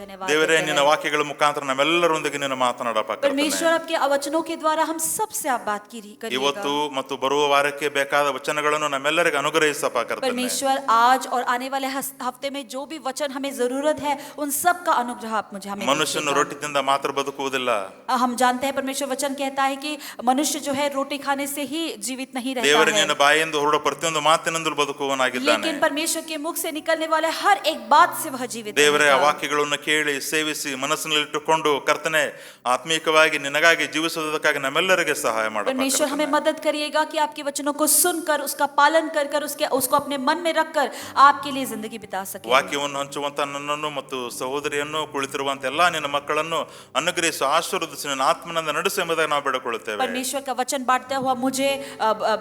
धन्यवाद ದೇವರೇ, देते ನಿನ್ನ हैं। ವಾಕ್ಯಗಳ ಮುಖಾಂತರ ನಮ್ಮೆಲ್ಲರೊಂದಿಗೆ ನೀನು ಮಾತನಾಡಪ್ಪ ಕರ್ತನೇ. परमेश्वर आपके वचनों के द्वारा हम सबसे आप बात ಇವತ್ತು करिएगा। ಮತ್ತು ಬರುವ ವಾರಕ್ಕೆ ಬೇಕಾದ ವಚನಗಳನ್ನು ನಮ್ಮೆಲ್ಲರಿಗೂ ಅನುಗ್ರಹಿಸಪ್ಪ ಕರ್ತನೇ. परमेश्वर आज और आने वाले हफ्ते में जो भी वचन हमें जरूरत है उन सब का अनुग्रह आप मुझे हमें ಮನುಷ್ಯನು दीजिएगा। ರೊಟ್ಟಿಯಿಂದ ಮಾತ್ರ ಬದುಕುವುದಿಲ್ಲ. हम जानते हैं परमेश्वर वचन कहता है कि मनुष्य जो है रोटी खाने से ही जीवित नहीं रहता ದೇವರೇ, है, ನಿನ್ನ ಬಾಯಿಂದ ಹೊರಡುವ ಪ್ರತಿಯೊಂದು ಮಾತಿನಿಂದಲೂ ಬದುಕುವವನಾಗಿದ್ದಾನೆ. लेकिन परमेश्वर के मुख से निकलने वाले हर एक बात से वह जीवित ದೇವರೇ, ಆ रहेगा। ವಾಕ್ಯಗಳನ್ನು ಕೇಳಿ ಸೇವಿಸಿ ಮನಸ್ಸಿನಲ್ಲಿಟ್ಟುಕೊಂಡು ಕರ್ತನೆ ಆತ್ಮೀಕವಾಗಿ ನಿನಗಾಗಿ ಜೀವಿಸುವುದಕ್ಕಾಗಿ ನಮ್ಮೆಲ್ಲರಿಗೆ ಸಹಾಯ ಮಾಡಪ್ಪ परमेश्वर हमें ಕರ್ತನೇ. मदद करिएगा कि आपके वचनों को सुनकर उसका पालन कर कर उसको अपने मन में रखकर आपके लिए जिंदगी बिता सके। ವಾಕ್ಯವನ್ನು ಹಂಚುವಂತ ನನ್ನನ್ನು ಮತ್ತು ಸಹೋದರಿಯನ್ನು ಕುಳಿತಿರುವಂತ ಎಲ್ಲಾ ನಿನ್ನ ಮಕ್ಕಳನ್ನು ಅನುಗ್ರಹಿಸು, ಆಶೀರ್ವದಿಸು, ನಿನ್ನ ಆತ್ಮನಿಂದ ನಡೆಸು ಎಂಬುದಾಗಿ ನಾವು ಬೇಡಿಕೊಳ್ಳುತ್ತೇವೆ. परमेश्वर का वचन बांटता हुआ मुझे,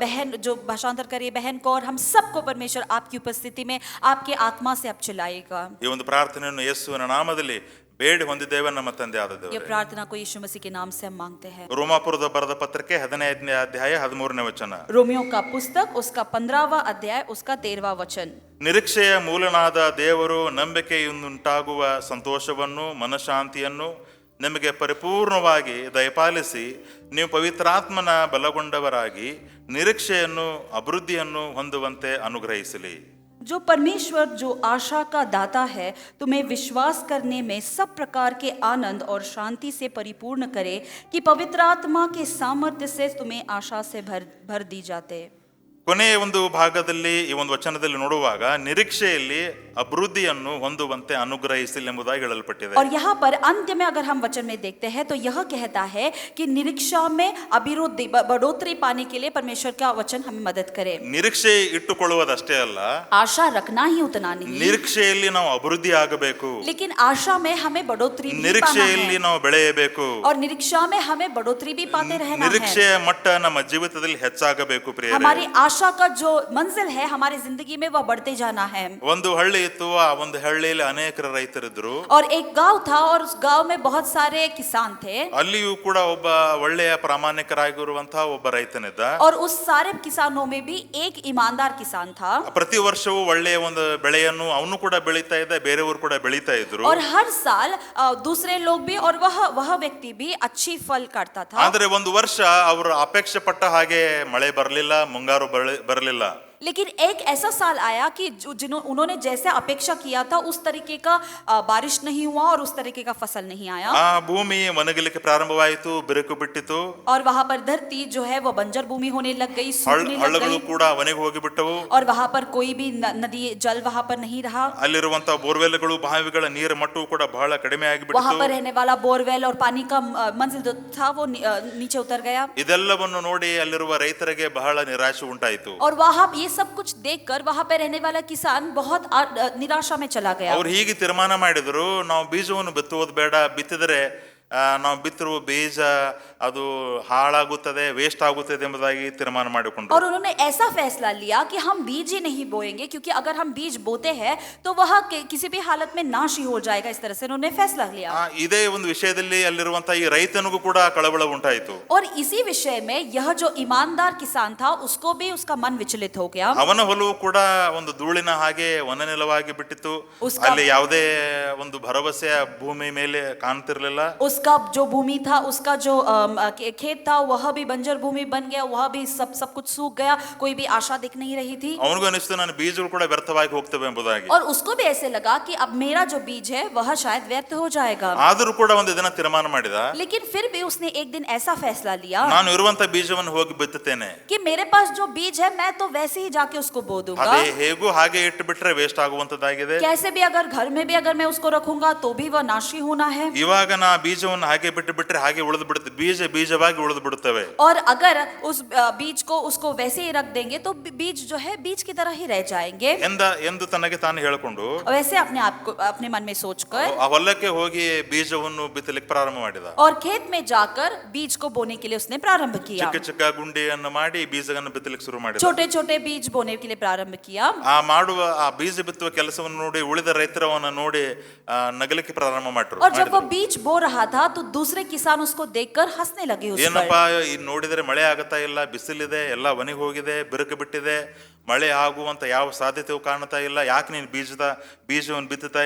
बहन जो भाषांतर करिए बहन को, और हम सबको परमेश्वर आपकी उपस्थिति में आपके आत्मा से आप चलाएगा। ಈ ಒಂದು ಪ್ರಾರ್ಥನೆಯನ್ನು ಯೇಸುವಿನ ನಾಮದಲ್ಲಿ ಬೇಡಿ ಹೊಂದಿದ್ದೇವೆ ನಮ್ಮ ತಂದೆ ಆದ ये ದೇವರೇ. प्रार्थना को यीशु मसीह के नाम से हम मांगते हैं। ರೋಮಾಪುರದ ಬರೆದ ಪತ್ರಿಕೆ 15ನೇ ಅಧ್ಯಾಯ 13ನೇ ವಚನ. रोमियो का पुस्तक उसका 15वां अध्याय उसका 13वां वचन। ನಿರೀಕ್ಷೆಯ ಮೂಲನಾದ ದೇವರು ನಂಬಿಕೆಯಿಂದುಂಟಾಗುವ ಸಂತೋಷವನ್ನು ಮನಃಶಾಂತಿಯನ್ನು ನಿಮಗೆ ಪರಿಪೂರ್ಣವಾಗಿ ದಯಪಾಲಿಸಿ ನೀವು ಪವಿತ್ರಾತ್ಮನ ಬಲಗೊಂಡವರಾಗಿ ನಿರೀಕ್ಷೆಯನ್ನು ಅಭಿವೃದ್ಧಿಯನ್ನು ಹೊಂದುವಂತೆ ಅನುಗ್ರಹಿಸಲಿ. जो परमेश्वर जो आशा का दाता है तुम्हें विश्वास करने में सब प्रकार के आनंद और शांति से परिपूर्ण करे कि पवित्र आत्मा के सामर्थ्य से तुम्हें आशा से भर दी जाते। ಕೊನೆಯ ಒಂದು ಭಾಗದಲ್ಲಿ ಈ ಒಂದು ವಚನದಲ್ಲಿ ನೋಡುವಾಗ ನಿರೀಕ್ಷೆಯಲ್ಲಿ ಅಭಿವೃದ್ಧಿಯನ್ನು ಹೊಂದುವಂತೆ ಅನುಗ್ರಹಿಸಲಿ ಎಂಬುದಾಗಿ ಹೇಳಲ್ಪಟ್ಟಿದೆ. और यहाँ पर अंत में अगर हम वचन में देखते हैं तो यह कहता है कि निरीक्षा में अभिवृद्धि बढ़ोतरी पाने के लिए परमेश्वर का वचन हमें मदद करे। ನಿರೀಕ್ಷೆ ಇಟ್ಟುಕೊಳ್ಳುವುದಷ್ಟೇ ಅಲ್ಲ, आशा रखना ही उतना नहीं, ನಿರೀಕ್ಷೆಯಲ್ಲಿ ನಾವು ಅಭಿವೃದ್ಧಿ ಆಗಬೇಕು, लेकिन आशा में हमें बढ़ोतरी भी पाना ನಿರೀಕ್ಷೆಯಲ್ಲಿ है, ನಾವು ಬೆಳೆಯಬೇಕು, और निरीक्षा में हमें बढ़ोतरी भी पाते रहना है। ನಿರೀಕ್ಷೆಯ ಮಟ್ಟ ನಮ್ಮ ಜೀವಿತದಲ್ಲಿ ಹೆಚ್ಚಾಗಬೇಕು ಪ್ರಿಯರೇ. हमारी आशा का जो मंजिल है हमारी जिंदगी में वह बढ़ते जाना है। ಒಂದು ಹಳ್ಳಿ ಇತ್ತು, ಆ ಒಂದು ಹಳ್ಳಿಯಲ್ಲಿ ಅನೇಕ ರೈತರಿದ್ರು. और एक गांव था और उस गांव में बहुत सारे किसान थे, ಅಲ್ಲಿಯೂ ಕೂಡ ಒಬ್ಬ ಒಳ್ಳೆಯ ಪ್ರಾಮಾಣಿಕರಾಗಿರುವಂತಹ ಒಬ್ಬ ರೈತನಿದ್ದ. और उस सारे किसानों में भी एक ईमानदार किसान था। ಪ್ರತಿ ವರ್ಷವೂ ಒಳ್ಳೆಯ ಒಂದು ಬೆಳೆಯನ್ನು ಅವನು ಕೂಡ ಬೆಳೀತಾ ಇದ್ದ, ಬೇರೆಯವರು ಕೂಡ ಬೆಳೀತಾ ಇದ್ರು. और हर साल दूसरे लोग भी और वह व्यक्ति भी अच्छी फल काटता था। ಆದ್ರೆ ಒಂದು ವರ್ಷ ಅವರು ಅಪೇಕ್ಷೆ ಪಟ್ಟ ಹಾಗೆ ಮಳೆ ಬರಲಿಲ್ಲ, ಮುಂಗಾರು ಬರಲಿಲ್ಲ. लेकिन एक ऐसा साल आया कि उन्होंने जैसे अपेक्षा किया था उस तरीके का बारिश नहीं हुआ और उस तरीके का फसल नहीं आया। ಆ ಭೂಮಿ ಒಣಗಲಿಕ್ಕೆ ಪ್ರಾರಂಭವಾಯಿತು, ಬಿರುಕು ಬಿಟ್ಟಿತು. और वहां पर धरती जो है वो बंजर भूमि होने लग गई, सूखने लग ಹಳ್ಳಗಳು गई, ಕೂಡ ಒಣಗಿ ಹೋಗಿಬಿಟ್ಟವು. और वहां पर कोई भी नदी जल वहां पर नहीं रहा। ಅಲ್ಲಿರುವಂತಹ ಬೋರ್ವೆಲ್ಗಳು, ಬಾವಿಗಳ ನೀರ ಮಟ್ಟವು ಕೂಡ ಬಹಳ ಕಡಿಮೆ वहां ಆಗಿಬಿಟ್ಟಿತು. पर रहने वाला बोरवेल और पानी का मंजिल जो था वो नीचे उतर गया। ಇದೆಲ್ಲವನ್ನು ನೋಡಿ ಅಲ್ಲಿರುವ ರೈತರಿಗೆ ಬಹಳ ನಿರಾಶೆ ಉಂಟಾಯಿತು. और वहां ये सब कुछ देखकर वहां पे रहने वाला किसान बहुत निराशा में चला गया। ಅವ್ರು ಹೀಗೆ ತೀರ್ಮಾನ ಮಾಡಿದ್ರು, ನಾವು ಬೀಜವನ್ನು ಬಿತ್ತುವುದು ಬೇಡ, ಬಿತ್ತಿದರೆ ನಾವು ಬಿತ್ತಿರುವ ಬೀಜ ಅದು ಹಾಳಾಗುತ್ತದೆ, ವೇಸ್ಟ್ ಆಗುತ್ತದೆ ಎಂಬುದಾಗಿ ತೀರ್ಮಾನ ಮಾಡಿಕೊಂಡ್ರು. और उन्होंने ऐसा फैसला लिया कि हम बीज ही नहीं बोएंगे, क्योंकि अगर हम बीज बोते हैं तो वह किसी भी हालत में नाश ही हो जाएगा। इस तरह से उन्होंने फैसला लिया। ಇದೇ ಒಂದು ವಿಷಯದಲ್ಲಿ ಅಲ್ಲಿರುವಂತಹ ಈ ರೈತನಿಗೂ ಕೂಡ ಕಳವಳ ಉಂಟಾಯಿತು. और इसी विषय में यह जो ईमानदार किसान था उसको भी उसका मन विचलित हो गया। ಅವನ ಹೊಲವು ಕೂಡ ಒಂದು ಧೂಳಿನ ಹಾಗೆ ವನನೆಲವಾಗಿ ಬಿಟ್ಟಿತ್ತು. ಅಲ್ಲಿ ಯಾವುದೇ ಒಂದು ಭರವಸೆಯ ಭೂಮಿ ಮೇಲೆ ಕಾಣ್ತಿರ್ಲಿಲ್ಲ. उसका जो भूमि था, उसका जो खेत था वह भी बंजर भूमि बन गया, वह भी सब कुछ सूख गया, कोई भी आशा दिख नहीं रही थी। ಅವನಿಗೂ ಅನಿಸ್ತು ನನ್ನ ಬೀಜಗಳು ಕೂಡ ವ್ಯರ್ಥವಾಗಿ ಹೋಗ್ತವೆ ಎಂಬುದಾಗಿ. और उसको भी ऐसे लगा कि अब मेरा जो बीज है वह शायद व्यर्थ हो जाएगा। ಆದರೂ ಕೂಡ ಒಂದು ದಿನ ತೀರ್ಮಾನ ಮಾಡಿದ, लेकिन फिर भी उसने एक दिन ऐसा फैसला लिया ನಾನು ಇರುವಂತಹ ಬೀಜವನ್ನು ಹೋಗಿ ಬಿತ್ತುತ್ತೇನೆ. कि मेरे पास जो बीज है मैं तो वैसे ही जाके उसको बो दूंगा। ಅದೇ ಹೇಗೂ ಹಾಗೆ ಇಟ್ಟು ಬಿಟ್ರೆ ವೇಸ್ಟ್ ಆಗುವಂತದ್ದಾಗಿದೆ. कैसे भी अगर घर में भी अगर मैं उसको रखूंगा तो भी वह नाशी होना है। ಇವಾಗ ನಾ ಬೀಜವನ್ನು ಹಾಗೆ ಬಿಟ್ಟು ಬಿಟ್ರೆ ಹಾಗೆ ಉಳಿದು ಬಿಡುತ್ತೆ, ಬೀಜವಾಗಿ ಉಳಿದು ಬಿಡುತ್ತವೆ. और अगर उस बीज को उसको वैसे ही रख देंगे तो बीज जो है बीज की तरह ही रह जाएंगे ಎಂದು ತನಗೆ ತಾನು ಹೇಳಿಕೊಂಡು वैसे अपने आप को अपने मन में सोचकर ಆ ಹೊಲಕ್ಕೆ ಹೋಗಿ ಬೀಜವನ್ನು ಬಿತ್ತಲಿಕ್ಕೆ ಪ್ರಾರಂಭ ಮಾಡಿದ. और खेत में जाकर बीज को बोने के लिए उसने प्रारंभ किया। ಚಿಕ್ಕ ಚಿಕ್ಕ ಗುಂಡಿಯನ್ನು ಮಾಡಿ ಬೀಜವನ್ನು ಬಿತ್ತಲಿಕ್ಕೆ ಶುರು ಮಾಡಿದ. छोटे छोटे बीज बोने के लिए प्रारंभ किया। ಆ ಬೀಜ ಬಿತ್ತುವ ಕೆಲಸವನ್ನು ನೋಡಿ ಉಳಿದ ರೈತರವನ್ನ ನೋಡಿ ನಗಲಿಕ್ಕೆ ಪ್ರಾರಂಭ ಮಾಡಿದ್ರು. और जब वो बीज बो रहा था तो दूसरे किसान उसको देखकर हंसने लगे उस पर। ಏನಪ್ಪಾ, ನೋಡಿದ್ರೆ ಮಳೆ ಆಗತ್ತಾ ಇಲ್ಲ, ಬಿಸಿಲಿದೆ, ಎಲ್ಲ ಒಣಗಿ ಹೋಗಿದೆ, ಬಿರುಕು ಬಿಟ್ಟಿದೆ, ಮಳೆ ಆಗುವಂತ ಯಾವ ಸಾಧ್ಯತೆಯೂ ಕಾಣ್ತಾ ಇಲ್ಲ, ಯಾಕೆ ನೀನು ಬೀಜವನ್ನು ಬಿತ್ತುತ್ತಾ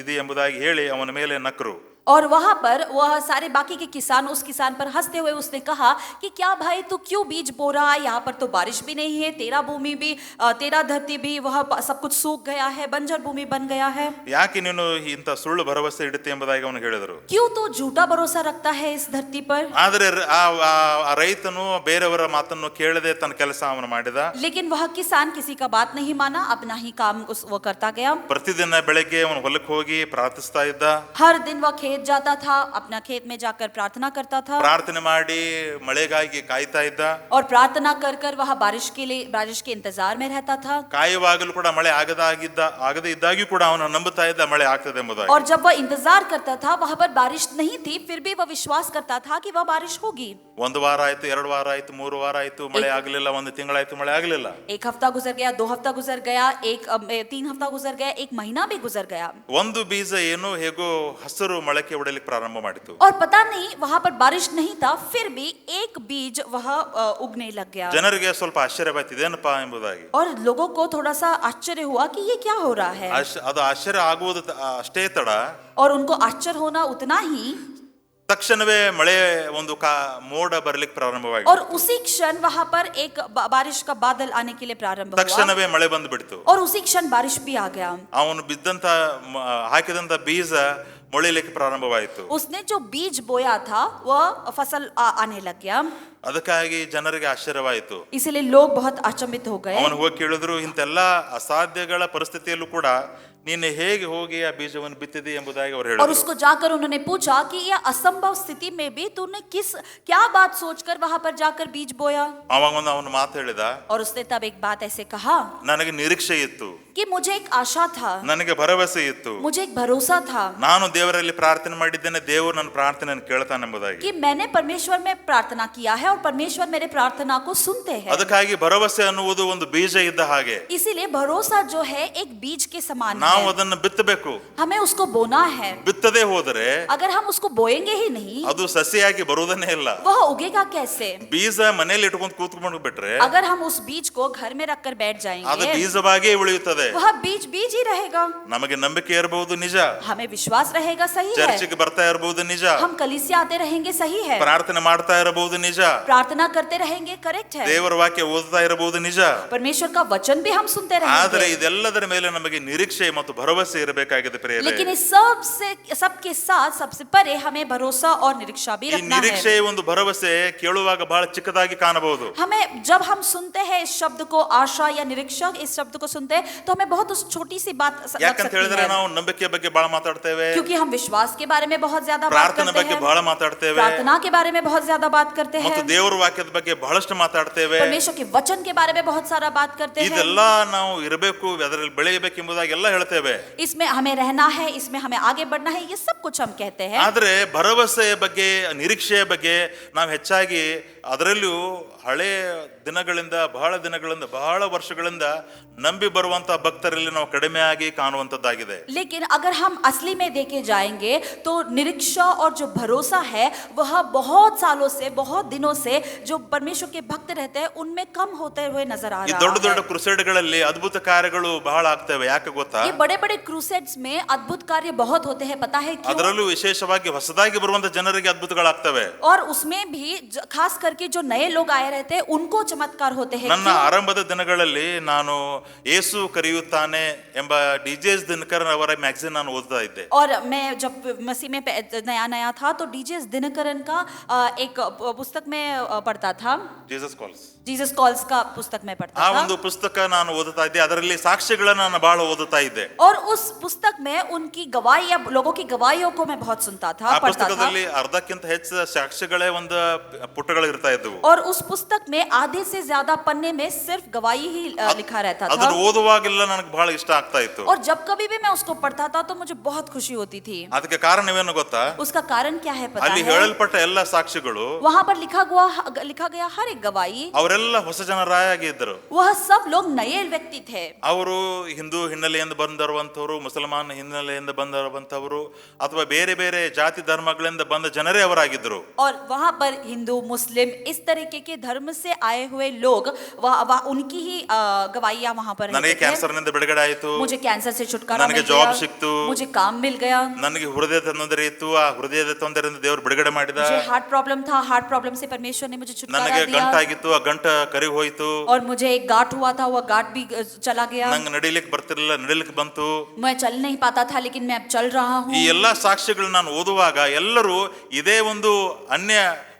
ಇದೆ ಎಂಬುದಾಗಿ ಹೇಳಿ ಅವನ ಮೇಲೆ ನಕ್ಕರು. और वहां पर वह सारे बाकी के किसान उस किसान पर हंसते हुए उसने कहा कि क्या भाई तू क्यों बीज बो रहा है, यहाँ पर तो बारिश भी नहीं है, तेरा भूमि भी तेरा धरती भी वह सब कुछ सूख गया है, बंजर भूमि बन गया है, ಯಾಕೆ ನೀನು ಇಂಥ ಸುಳ್ಳು ಭರವಸೆ ಇಡುತ್ತೆ ಎಂಬುದಾಗಿ ಅವನು ಹೇಳಿದರು. क्यों तू झूठा भरोसा रखता है इस धरती पर. ಆದರೆ ಆ ರೈತನು ಬೇರೆಯವರ ಮಾತನ್ನು ಕೇಳದೆ ತನ್ನ ಕೆಲಸ ಅವನು ಮಾಡಿದ. लेकिन वह किसान किसी का बात नहीं माना, अपना ही काम वो करता गया. ಪ್ರತಿದಿನ ಬೆಳಗ್ಗೆ ಅವನು ಹೊಲಕ್ಕೆ ಹೋಗಿ ಪ್ರಾರ್ಥಿಸ್ತಾ ಇದ್ದ. हर दिन वह खेत जाता था, अपना खेत में जाकर प्रार्थना करता था, ಪ್ರಾರ್ಥನೆ ಮಾಡಿ ಮಳೆಗಾಗಿ ಕಾಯ್ತಾ ಇದ್ದ. और प्रार्थना कर कर वह बारिश के इंतजार में रहता था. ಕಾಯುವಾಗಲೂ ಕೂಡ ಮಳೆ ಆಗದೇ ಇದ್ದಾಗ್ಯೂ ಕೂಡ ಅವನು ನಂಬುತ್ತಾ ಇದ್ದ ಮಳೆ ಆಗ್ತದೆ ಎಂಬುದಾಗಿ. और जब वह इंतजार करता था वहां पर बारिश नहीं थी, फिर भी वह विश्वास करता था कि वह बारिश होगी. ಒಂದು ವಾರ ಆಯ್ತು, 2 ವಾರ ಆಯ್ತು, 3 ವಾರ ಆಯ್ತು, ಮಳೆ ಆಗಲಿಲ್ಲ. 1 ತಿಂಗಳಾಯ್ತು, ಮಳೆ ಆಗಲಿಲ್ಲ. एक हफ्ता गुजर गया, 2 हफ्ता गुजर गया, 3 हफ्ता गुजर गया, 1 महीना भी गुजर गया. ಒಂದು ಬೀಜ ಏನೋ ಹೇಗೋ ಹಸಿರು ಮೊಳಕೆ ಒಡೆಯಲಿಕ್ಕೆ ಪ್ರಾರಂಭ ಮಾಡಿತು. और पता नहीं वहां पर बारिश नहीं था, फिर भी एक बीज वह उगने लग गया. ಜನರಿಗೆ ಸ್ವಲ್ಪ ಆಶ್ಚರ್ಯವಾಯ್ತು, ಇದೇನಪ್ಪಾ ಎಂಬುದಾಗಿ. और लोगों को थोड़ा सा आश्चर्य हुआ कि ये क्या हो रहा है. ಅದು ಆಶ್ಚರ್ಯ ಆಗುವುದು ಅಷ್ಟೇ ತಡ. और उनको आश्चर्य होना उतना ही, ತಕ್ಷಣವೇ ಮಳೆ ಒಂದು ಮೋಡ ಬರಲಿಕ್ಕೆ ಪ್ರಾರಂಭವಾಯಿತು. और उसी क्षण वहां पर एक बारिश का बादल आने के लिए प्रारंभ हुआ. ತಕ್ಷಣವೇ ಮಳೆ ಬಂದು ಬಿಡ್ತು. और उसी क्षण बारिश भी आ गया. ಅವನು ಹಾಕಿದಂತ ಬೀಜ ಮೊಳೆಯಲಿಕ್ಕೆ ಪ್ರಾರಂಭವಾಯಿತು. उसने जो बीज बोया था वह फसल आने लग गया. ಅದಕ್ಕಾಗಿ ಜನರಿಗೆ ಆಶ್ಚರ್ಯವಾಯಿತು. इसलिए लोग बहुत अचंभित हो गए. ಅವನು ಹೋಗಿ ಕೇಳಿದ್ರು, ಇಂತೆಲ್ಲ ಅಸಾಧ್ಯಗಳ ಪರಿಸ್ಥಿತಿಯಲ್ಲೂ ಕೂಡ ನೀನು ಹೇಗೆ ಹೋಗಿ ಆ ಬೀಜವನ್ನು ಬಿತ್ತಿದೆ ಎಂಬುದಾಗಿ ಅವರು और ಹೇಳಿದರು. उसको जाकर उन्होंने पूछा कि यह असंभव स्थिति में भी तूने क्या बात सोचकर वहां पर जाकर बीज बोया. ಅವಾಗ ಅವನು ಮಾತು ಹೇಳಿದ, और उसने तब एक बात ऐसे कहा ನನಗೆ ನಿರೀಕ್ಷೆ ಇತ್ತು, कि मुझे एक आशा था, ನನಗೆ ಭರವಸೆ ಇತ್ತು, मुझे एक भरोसा था, ನಾನು ದೇವರಲ್ಲಿ ಪ್ರಾರ್ಥನೆ ಮಾಡಿದ್ದೇನೆ, ದೇವರು ನನ್ನ ಪ್ರಾರ್ಥನೆಯನ್ನು ಕೇಳ್ತಾನೆ ಎಂಬುದಾಗಿ. कि मैंने परमेश्वर में प्रार्थना किया है और परमेश्वर मेरे प्रार्थना को सुनते हैं. ಅದಕ್ಕಾಗಿ ಭರವಸೆ ಅನ್ನುವುದು ಒಂದು ಬೀಜ ಇದ್ದ ಹಾಗೆ. इसीलिए भरोसा जो है एक बीज के समान है. ನಾವು ಅದನ್ನು ಬಿತ್ತಬೇಕು. हमें उसको बोना है. ಬಿತ್ತದೇ ಹೋದರೆ अगर हम उसको बोएंगे ही नहीं, ಅದು ಸಸಿಯಾಗಿ ಬರುವುದನ್ನೇ ಇಲ್ಲ. वह उगेगा कैसे. ಬೀಜ ಮನೆಯಲ್ಲಿ ಇಟ್ಕೊಂಡು ಕೂತ್ಕೊಂಡು ಬಿಟ್ರೆ अगर हम उस बीज को घर में रखकर बैठ ಅದು जाएंगे, ಬೀಜವಾಗಿ ಉಳಿಯುತ್ತದೆ. वह बीज बीज ही रहेगा. ನಮಗೆ ನಂಬಿಕೆ ಇರಬಹುದು, ನಿಜ. हमें विश्वास रहेगा, सही है. ಚರ್ಚಿಗೆ ಬರ್ತಾ ಇರಬಹುದು, ನಿಜ. हम कलीसिया आते रहेंगे, सही है. ಪ್ರಾರ್ಥನೆ ಮಾಡ್ತಾ ಇರಬಹುದು, ನಿಜ. प्रार्थना करते रहेंगे, करेक्ट है. ದೇವರ ವಾಕ್ಯ ಓದ್ತಾ ಇರಬಹುದು, ನಿಜ. परमेश्वर का वचन भी हम सुनते ಆದರೆ रहेंगे. ಇದೆಲ್ಲದರ ಮೇಲೆ ನಮಗೆ ನಿರೀಕ್ಷೆ ಮತ್ತು ಭರವಸೆ ಇರಬೇಕಾಗಿದೆ ಪ್ರಿಯರೇ. लेकिन इस सबके साथ सबसे परे हमें भरोसा और निरीक्षा भी ಈ रखना ನಿರೀಕ್ಷೆ है. ಒಂದು ಭರವಸೆ ಕೇಳುವಾಗ ಬಹಳ ಚಿಕ್ಕದಾಗಿ ಕಾಣಬಹುದು. हमें जब हम सुनते हैं इस शब्द को, आशा या निरीक्षा इस शब्द को सुनते हैं, तो हमें बहुत उस छोटी सी बात लग ಯಾಕಂತ सकती ಹೇಳಿದ್ರೆ है. ನಾವು ನಂಬಿಕೆ ಬಗ್ಗೆ ಬಹಳ ಮಾತಾಡ್ತೇವೆ, क्योंकि हम विश्वास के बारे में बहुत ज्यादा बात ಪ್ರಾರ್ಥನೆ करते ಬಗ್ಗೆ हैं, ಬಹಳ ಮಾತಾಡ್ತೇವೆ, प्रार्थना के बारे में बहुत ज्यादा बात करते ಮತ್ತು हैं, ದೇವರ ವಾಕ್ಯದ ಬಗ್ಗೆ ಬಹಳಷ್ಟು ಮಾತಾಡ್ತೇವೆ. परमेश्वर के वचन के बारे में बहुत सारा बात करते हैं. ಇದೆಲ್ಲ ನಾವು ಇರಬೇಕು, ಅದರಲ್ಲಿ ಬೆಳೆಯಬೇಕು ಎಂಬುದಾಗಿ ಎಲ್ಲ ಹೇಳ್ತೇವೆ. इसमें हमें रहना है, इसमें हमें आगे बढ़ना है, ये सब कुछ हम कहते हैं. ಆದ್ರೆ ಭರವಸೆಯ ಬಗ್ಗೆ, ನಿರೀಕ್ಷೆಯ ಬಗ್ಗೆ ನಾವು ಹೆಚ್ಚಾಗಿ ಅದರಲ್ಲೂ ಹಳೆ ದಿನಗಳಿಂದ, ಬಹಳ ವರ್ಷಗಳಿಂದ ನಂಬಿ ಬರುವಂತಹ ಭಕ್ತರಲ್ಲಿ ನಾವು ಕಡಿಮೆಯಾಗಿ ಕಾಣುವಂತದ್ದಾಗಿದೆ. लेकिन अगर हम असली में देखे जाएंगे तो निरीक्षा और जो भरोसा है वह बहुत सालों से, बहुत दिनों से जो परमेश्वर के भक्त रहते हैं उनमें कम होते हुए नजर आ ಈ रहा ದೊಡ್ಡ ದೊಡ್ಡ है. ಕ್ರುಸೇಡ್ಗಳಲ್ಲಿ ಅದ್ಭುತ ಕಾರ್ಯಗಳು ಬಹಳ ಆಗ್ತವೆ. ಯಾಕೆ ಗೊತ್ತಾ? ये बड़े बड़े क्रूसेड्स में अद्भुत कार्य बहुत होते हैं. पता है क्यों? ಅದರಲ್ಲೂ ವಿಶೇಷವಾಗಿ ಹೊಸದಾಗಿ ಬರುವಂತ ಜನರಿಗೆ ಅದ್ಭುತಗಳಾಗ್ತವೆ. और उसमें भी खास करके जो नए लोग आए रहते हैं उनको चमत्कार होते हैं. ನನ್ನ क्यों? ಆರಂಭದ ದಿನಗಳಲ್ಲಿ ನಾನು ಯೇಸು ಕರೆಯುತ್ತಾನೆ ಎಂಬ ಡಿಜೆಸ್ ದಿನಕರ್ ಅವರ ಮ್ಯಾಗಝಿನ್ ನಾನು ಓದ್ತಾ ಇದ್ದೆ. और मैं जब मसीह में नया था तो डीजेस दिनकरन का एक पुस्तक में पढ़ता था. जीसस कॉल्स का पुस्तक में पढ़ता ಆ था. ಒಂದು ಪುಸ್ತಕ ನಾನು ಓದುತ್ತಾ ಇದ್ದೆ. ಅದರಲ್ಲಿ ಸಾಕ್ಷ್ಯಗಳನ್ನು ನಾನು ಬಹಳ ಓದುತ್ತಾ ಇದ್ದೆ. और उस पुस्तक में उनकी गवाही या लोगों की गवाहियों को मैं बहुत सुनता था, ಆ पढ़ता था. ಪುಸ್ತಕದಲ್ಲಿ ಅರ್ಧಕ್ಕಿಂತ ಹೆಚ್ಚು ಸಾಕ್ಷ್ಯಗಳೇ ಒಂದು ಪುಟಗಳು ಇರ್ತಾ ಇದ್ದವು. और उस पुस्तक में आधे से ज्यादा पन्ने में सिर्फ गवाही ही लिखा रहता था. ಅದನ್ನು ಓದುವಾಗೆಲ್ಲ ನನಗೆ ಬಹಳ ಇಷ್ಟ ಆಗ್ತಾ ಇತ್ತು. और जब कभी भी मैं उसको पढ़ता था तो मुझे बहुत खुशी होती थी. ಅದಕ್ಕೆ ಕಾರಣವೇನು ಗೊತ್ತಾ? उसका कारण क्या है पता ಅಲ್ಲಿ है? ಹೇಳಲ್ಪಟ್ಟ ಎಲ್ಲ ಸಾಕ್ಷಿಗಳು, वहां पर लिखा गया हर एक गवाही, ಅವರೆಲ್ಲ ಹೊಸ ಜನರಾಗಿ ಇದ್ದರು. वह सब लोग नए व्यक्ति थे. ಅವರು ಹಿಂದೂ ಹಿನ್ನೆಲೆಯಿಂದ ಬಂದಿರುವಂತವರು, ಮುಸಲ್ಮಾನ್ ಹಿನ್ನೆಲೆಯಿಂದ ಬಂದಿರುವಂತವರು, ಅಥವಾ ಬೇರೆ ಬೇರೆ ಜಾತಿ ಧರ್ಮಗಳಿಂದ ಬಂದ ಜನರೇ ಅವರಾಗಿದ್ದರು. और वहां पर हिंदू, मुस्लिम इस तरीके के धर्म से आए हुए लोग उनकी ही गवाहियां वहां पर ನನಗೆ रहते थे। ಕ್ಯಾನ್ಸರ್ ನಿಂದ ಬಿಡುಗಡೆ ಆಯಿತು, मुझे कैंसर से छुटकारा ನನಗೆ मिल ಜಾಬ್ गया, ಸಿಕ್ತು, मुझे काम मिल गया, ನನಗೆ ಹೃದಯದ ತೊಂದರೆ ಇತ್ತು, ಆ ಹೃದಯದ ತೊಂದರೆಯಿಂದ ದೇವರು ಬಿಡುಗಡೆ ಮಾಡಿದ, मुझे हार्ट प्रॉब्लम था, हार्ट प्रॉब्लम से परमेश्वर ने मुझे छुटकारा ನನಗೆ दिया, ಗಂಟಾಗಿತ್ತು, ಆ ಗಂಟ ಕರಿ ಹೋಯಿತು, और मुझे एक गांठ हुआ था, वह गांठ भी चला गया, ನಂಗೆ ನಡಿಲಿಕ್ಕೆ ಬರ್ತಿರ್ಲಿಲ್ಲ, ನಡಿಲಿಕ್ಕೆ ಬಂತು. मैं चल नहीं पाता था लेकिन मैं अब चल रहा हूँ। ಈ ಎಲ್ಲಾ ಸಾಕ್ಷ್ಯಗಳು ನಾನು ಓದುವಾಗ ಎಲ್ಲರೂ ಇದೇ ಒಂದು ಅನ್ಯ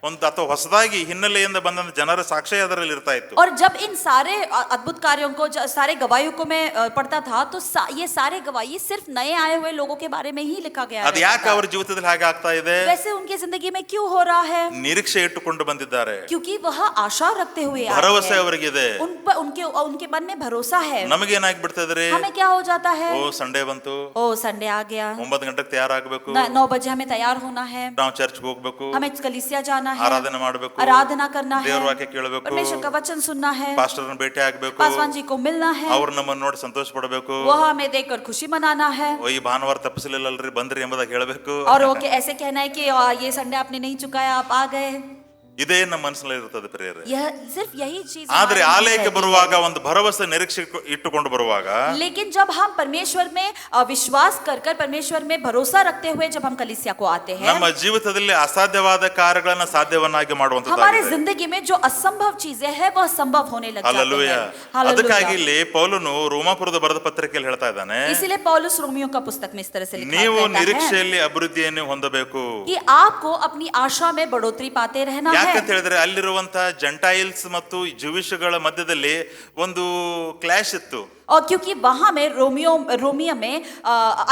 ಒಂದು ಅಥವಾ ಹೊಸದಾಗಿ ಹಿನ್ನೆಲೆಯಿಂದ ಬಂದ ಜನರ ಸಾಕ್ಷ್ಯ ಅದರಲ್ಲಿ ಇರ್ತಾ ಇತ್ತು. और जब इन सारे अद्भुत कार्यों को, सारे गवाहियों को मैं पढ़ता था तो ये सारे गवाही सिर्फ नए आए हुए लोगों के बारे में ही लिखा गया ಅದು याಕೆ ಅವರ ಜೀವಿತದಲ್ಲಿ ಹಾಗೆ ಆಗ್ತಾ ಇದೆ? वैसे उनके जिंदगी में क्यों हो रहा है? ನಿರೀಕ್ಷೆ ಇಟ್ಟುಕೊಂಡು ಬಂದಿದ್ದಾರೆ, क्योंकि वह आशा रखते हुए आए ಭರವಸೆ हैं। ಅವರಿಗಿದೆ. उन पर उनके मन में भरोसा है। ನಮಗೇನಾಗಿ ಬಿಡ್ತದ್ರಿ? हमें क्या हो जाता है? ಓ ಸಂಡೇ ಬಂತು, ओ संडे आ गया, 9 ಗಂಟೆಗೆ ತಯಾರಾಗಬೇಕು, 9 बजे हमें तैयार होना है, ನಾವು ಚರ್ಚ್ಗೆ ಹೋಗ್ಬೇಕು, हमें कलीसिया जाना है, ಆರಾಧನೆ ಮಾಡಬೇಕು, आराधना करना है, ದೇವರ ವಾಕ್ಯ ಕೇಳಬೇಕು, परमेश्वर का वचन सुनना है, ಪಾಸ್ಟರ್ನ ಭೇಟಿ ಆಗಬೇಕು, पासवान जी को मिलना है, ಅವ್ರು ನಮ್ಮನ್ನು ನೋಡಿ ಸಂತೋಷ ಪಡಬೇಕು, वह हमें देखकर खुशी मनाना है, ಈ ಭಾನುವಾರ ತಪ್ಪಿಸಲಿಲ್ಲಲ್ರಿ ಬಂದ್ರಿ ಎಂಬುದಾಗಿ ಹೇಳಬೇಕು. और वो ऐसे कहना है कि ये संडे आपने नहीं चुकाया, आप आ गए। ಇದೇ ನಮ್ಮ ಮನಸ್ಸಿನಲ್ಲಿ ಇರ್ತದೆ ಪ್ರಿಯರೇ. यह सिर्फ यही चीज ಆದ್ರೆ हमारे मन में ಆಲಯಕ್ಕೆ रहती ಬರುವಾಗ ಒಂದು ಭರವಸೆ ನಿರೀಕ್ಷೆ ಇಟ್ಟುಕೊಂಡು ಬರುವಾಗ, है। लेकिन जब हम परमेश्वर में विश्वास कर परमेश्वर में भरोसा रखते हुए जब हम कलीसिया को आते हैं, ನಮ್ಮ ಜೀವಿತದಲ್ಲಿ ಅಸಾಧ್ಯವಾದ ಕಾರ್ಯಗಳನ್ನ ಸಾಧ್ಯವನ್ನಾಗಿ हमारे ಮಾಡುವಂತದ್ದಾಗಿದೆ. जिंदगी में जो असंभव चीजें हैं वह संभव होने लग जाते ಹಲ್ಲೆಲೂಯಾ. हैं। ಅದಕ್ಕಾಗಿ हालेलुया। ಇಲ್ಲಿ ಪೌಲನು ರೋಮಾಪುರದ ಬರೆದ ಪತ್ರಿಕೆಯಲ್ಲಿ ಹೇಳ್ತಾ ಇದ್ದಾನೆ, इसीलिए पौलुस रोमियो का पुस्तक में इस तरह से ನೀವು कहता है ನಿರೀಕ್ಷೆಯಲ್ಲಿ ಅಭಿವೃದ್ಧಿಯನ್ನು ಹೊಂದಬೇಕು. कि आपको अपनी आशा में बढ़ोतरी पाते रहना है। ಯಾಕಂತ ಹೇಳಿದ್ರೆ ಅಲ್ಲಿರುವಂತ ಜೆಂಟೈಲ್ಸ್ ಮತ್ತು ಜೂಯಿಷ್ಗಳ ಮಧ್ಯದಲ್ಲಿ ಒಂದು ಕ್ಲಾಶ್ ಇತ್ತು. और क्योंकि वहां में रोमियो में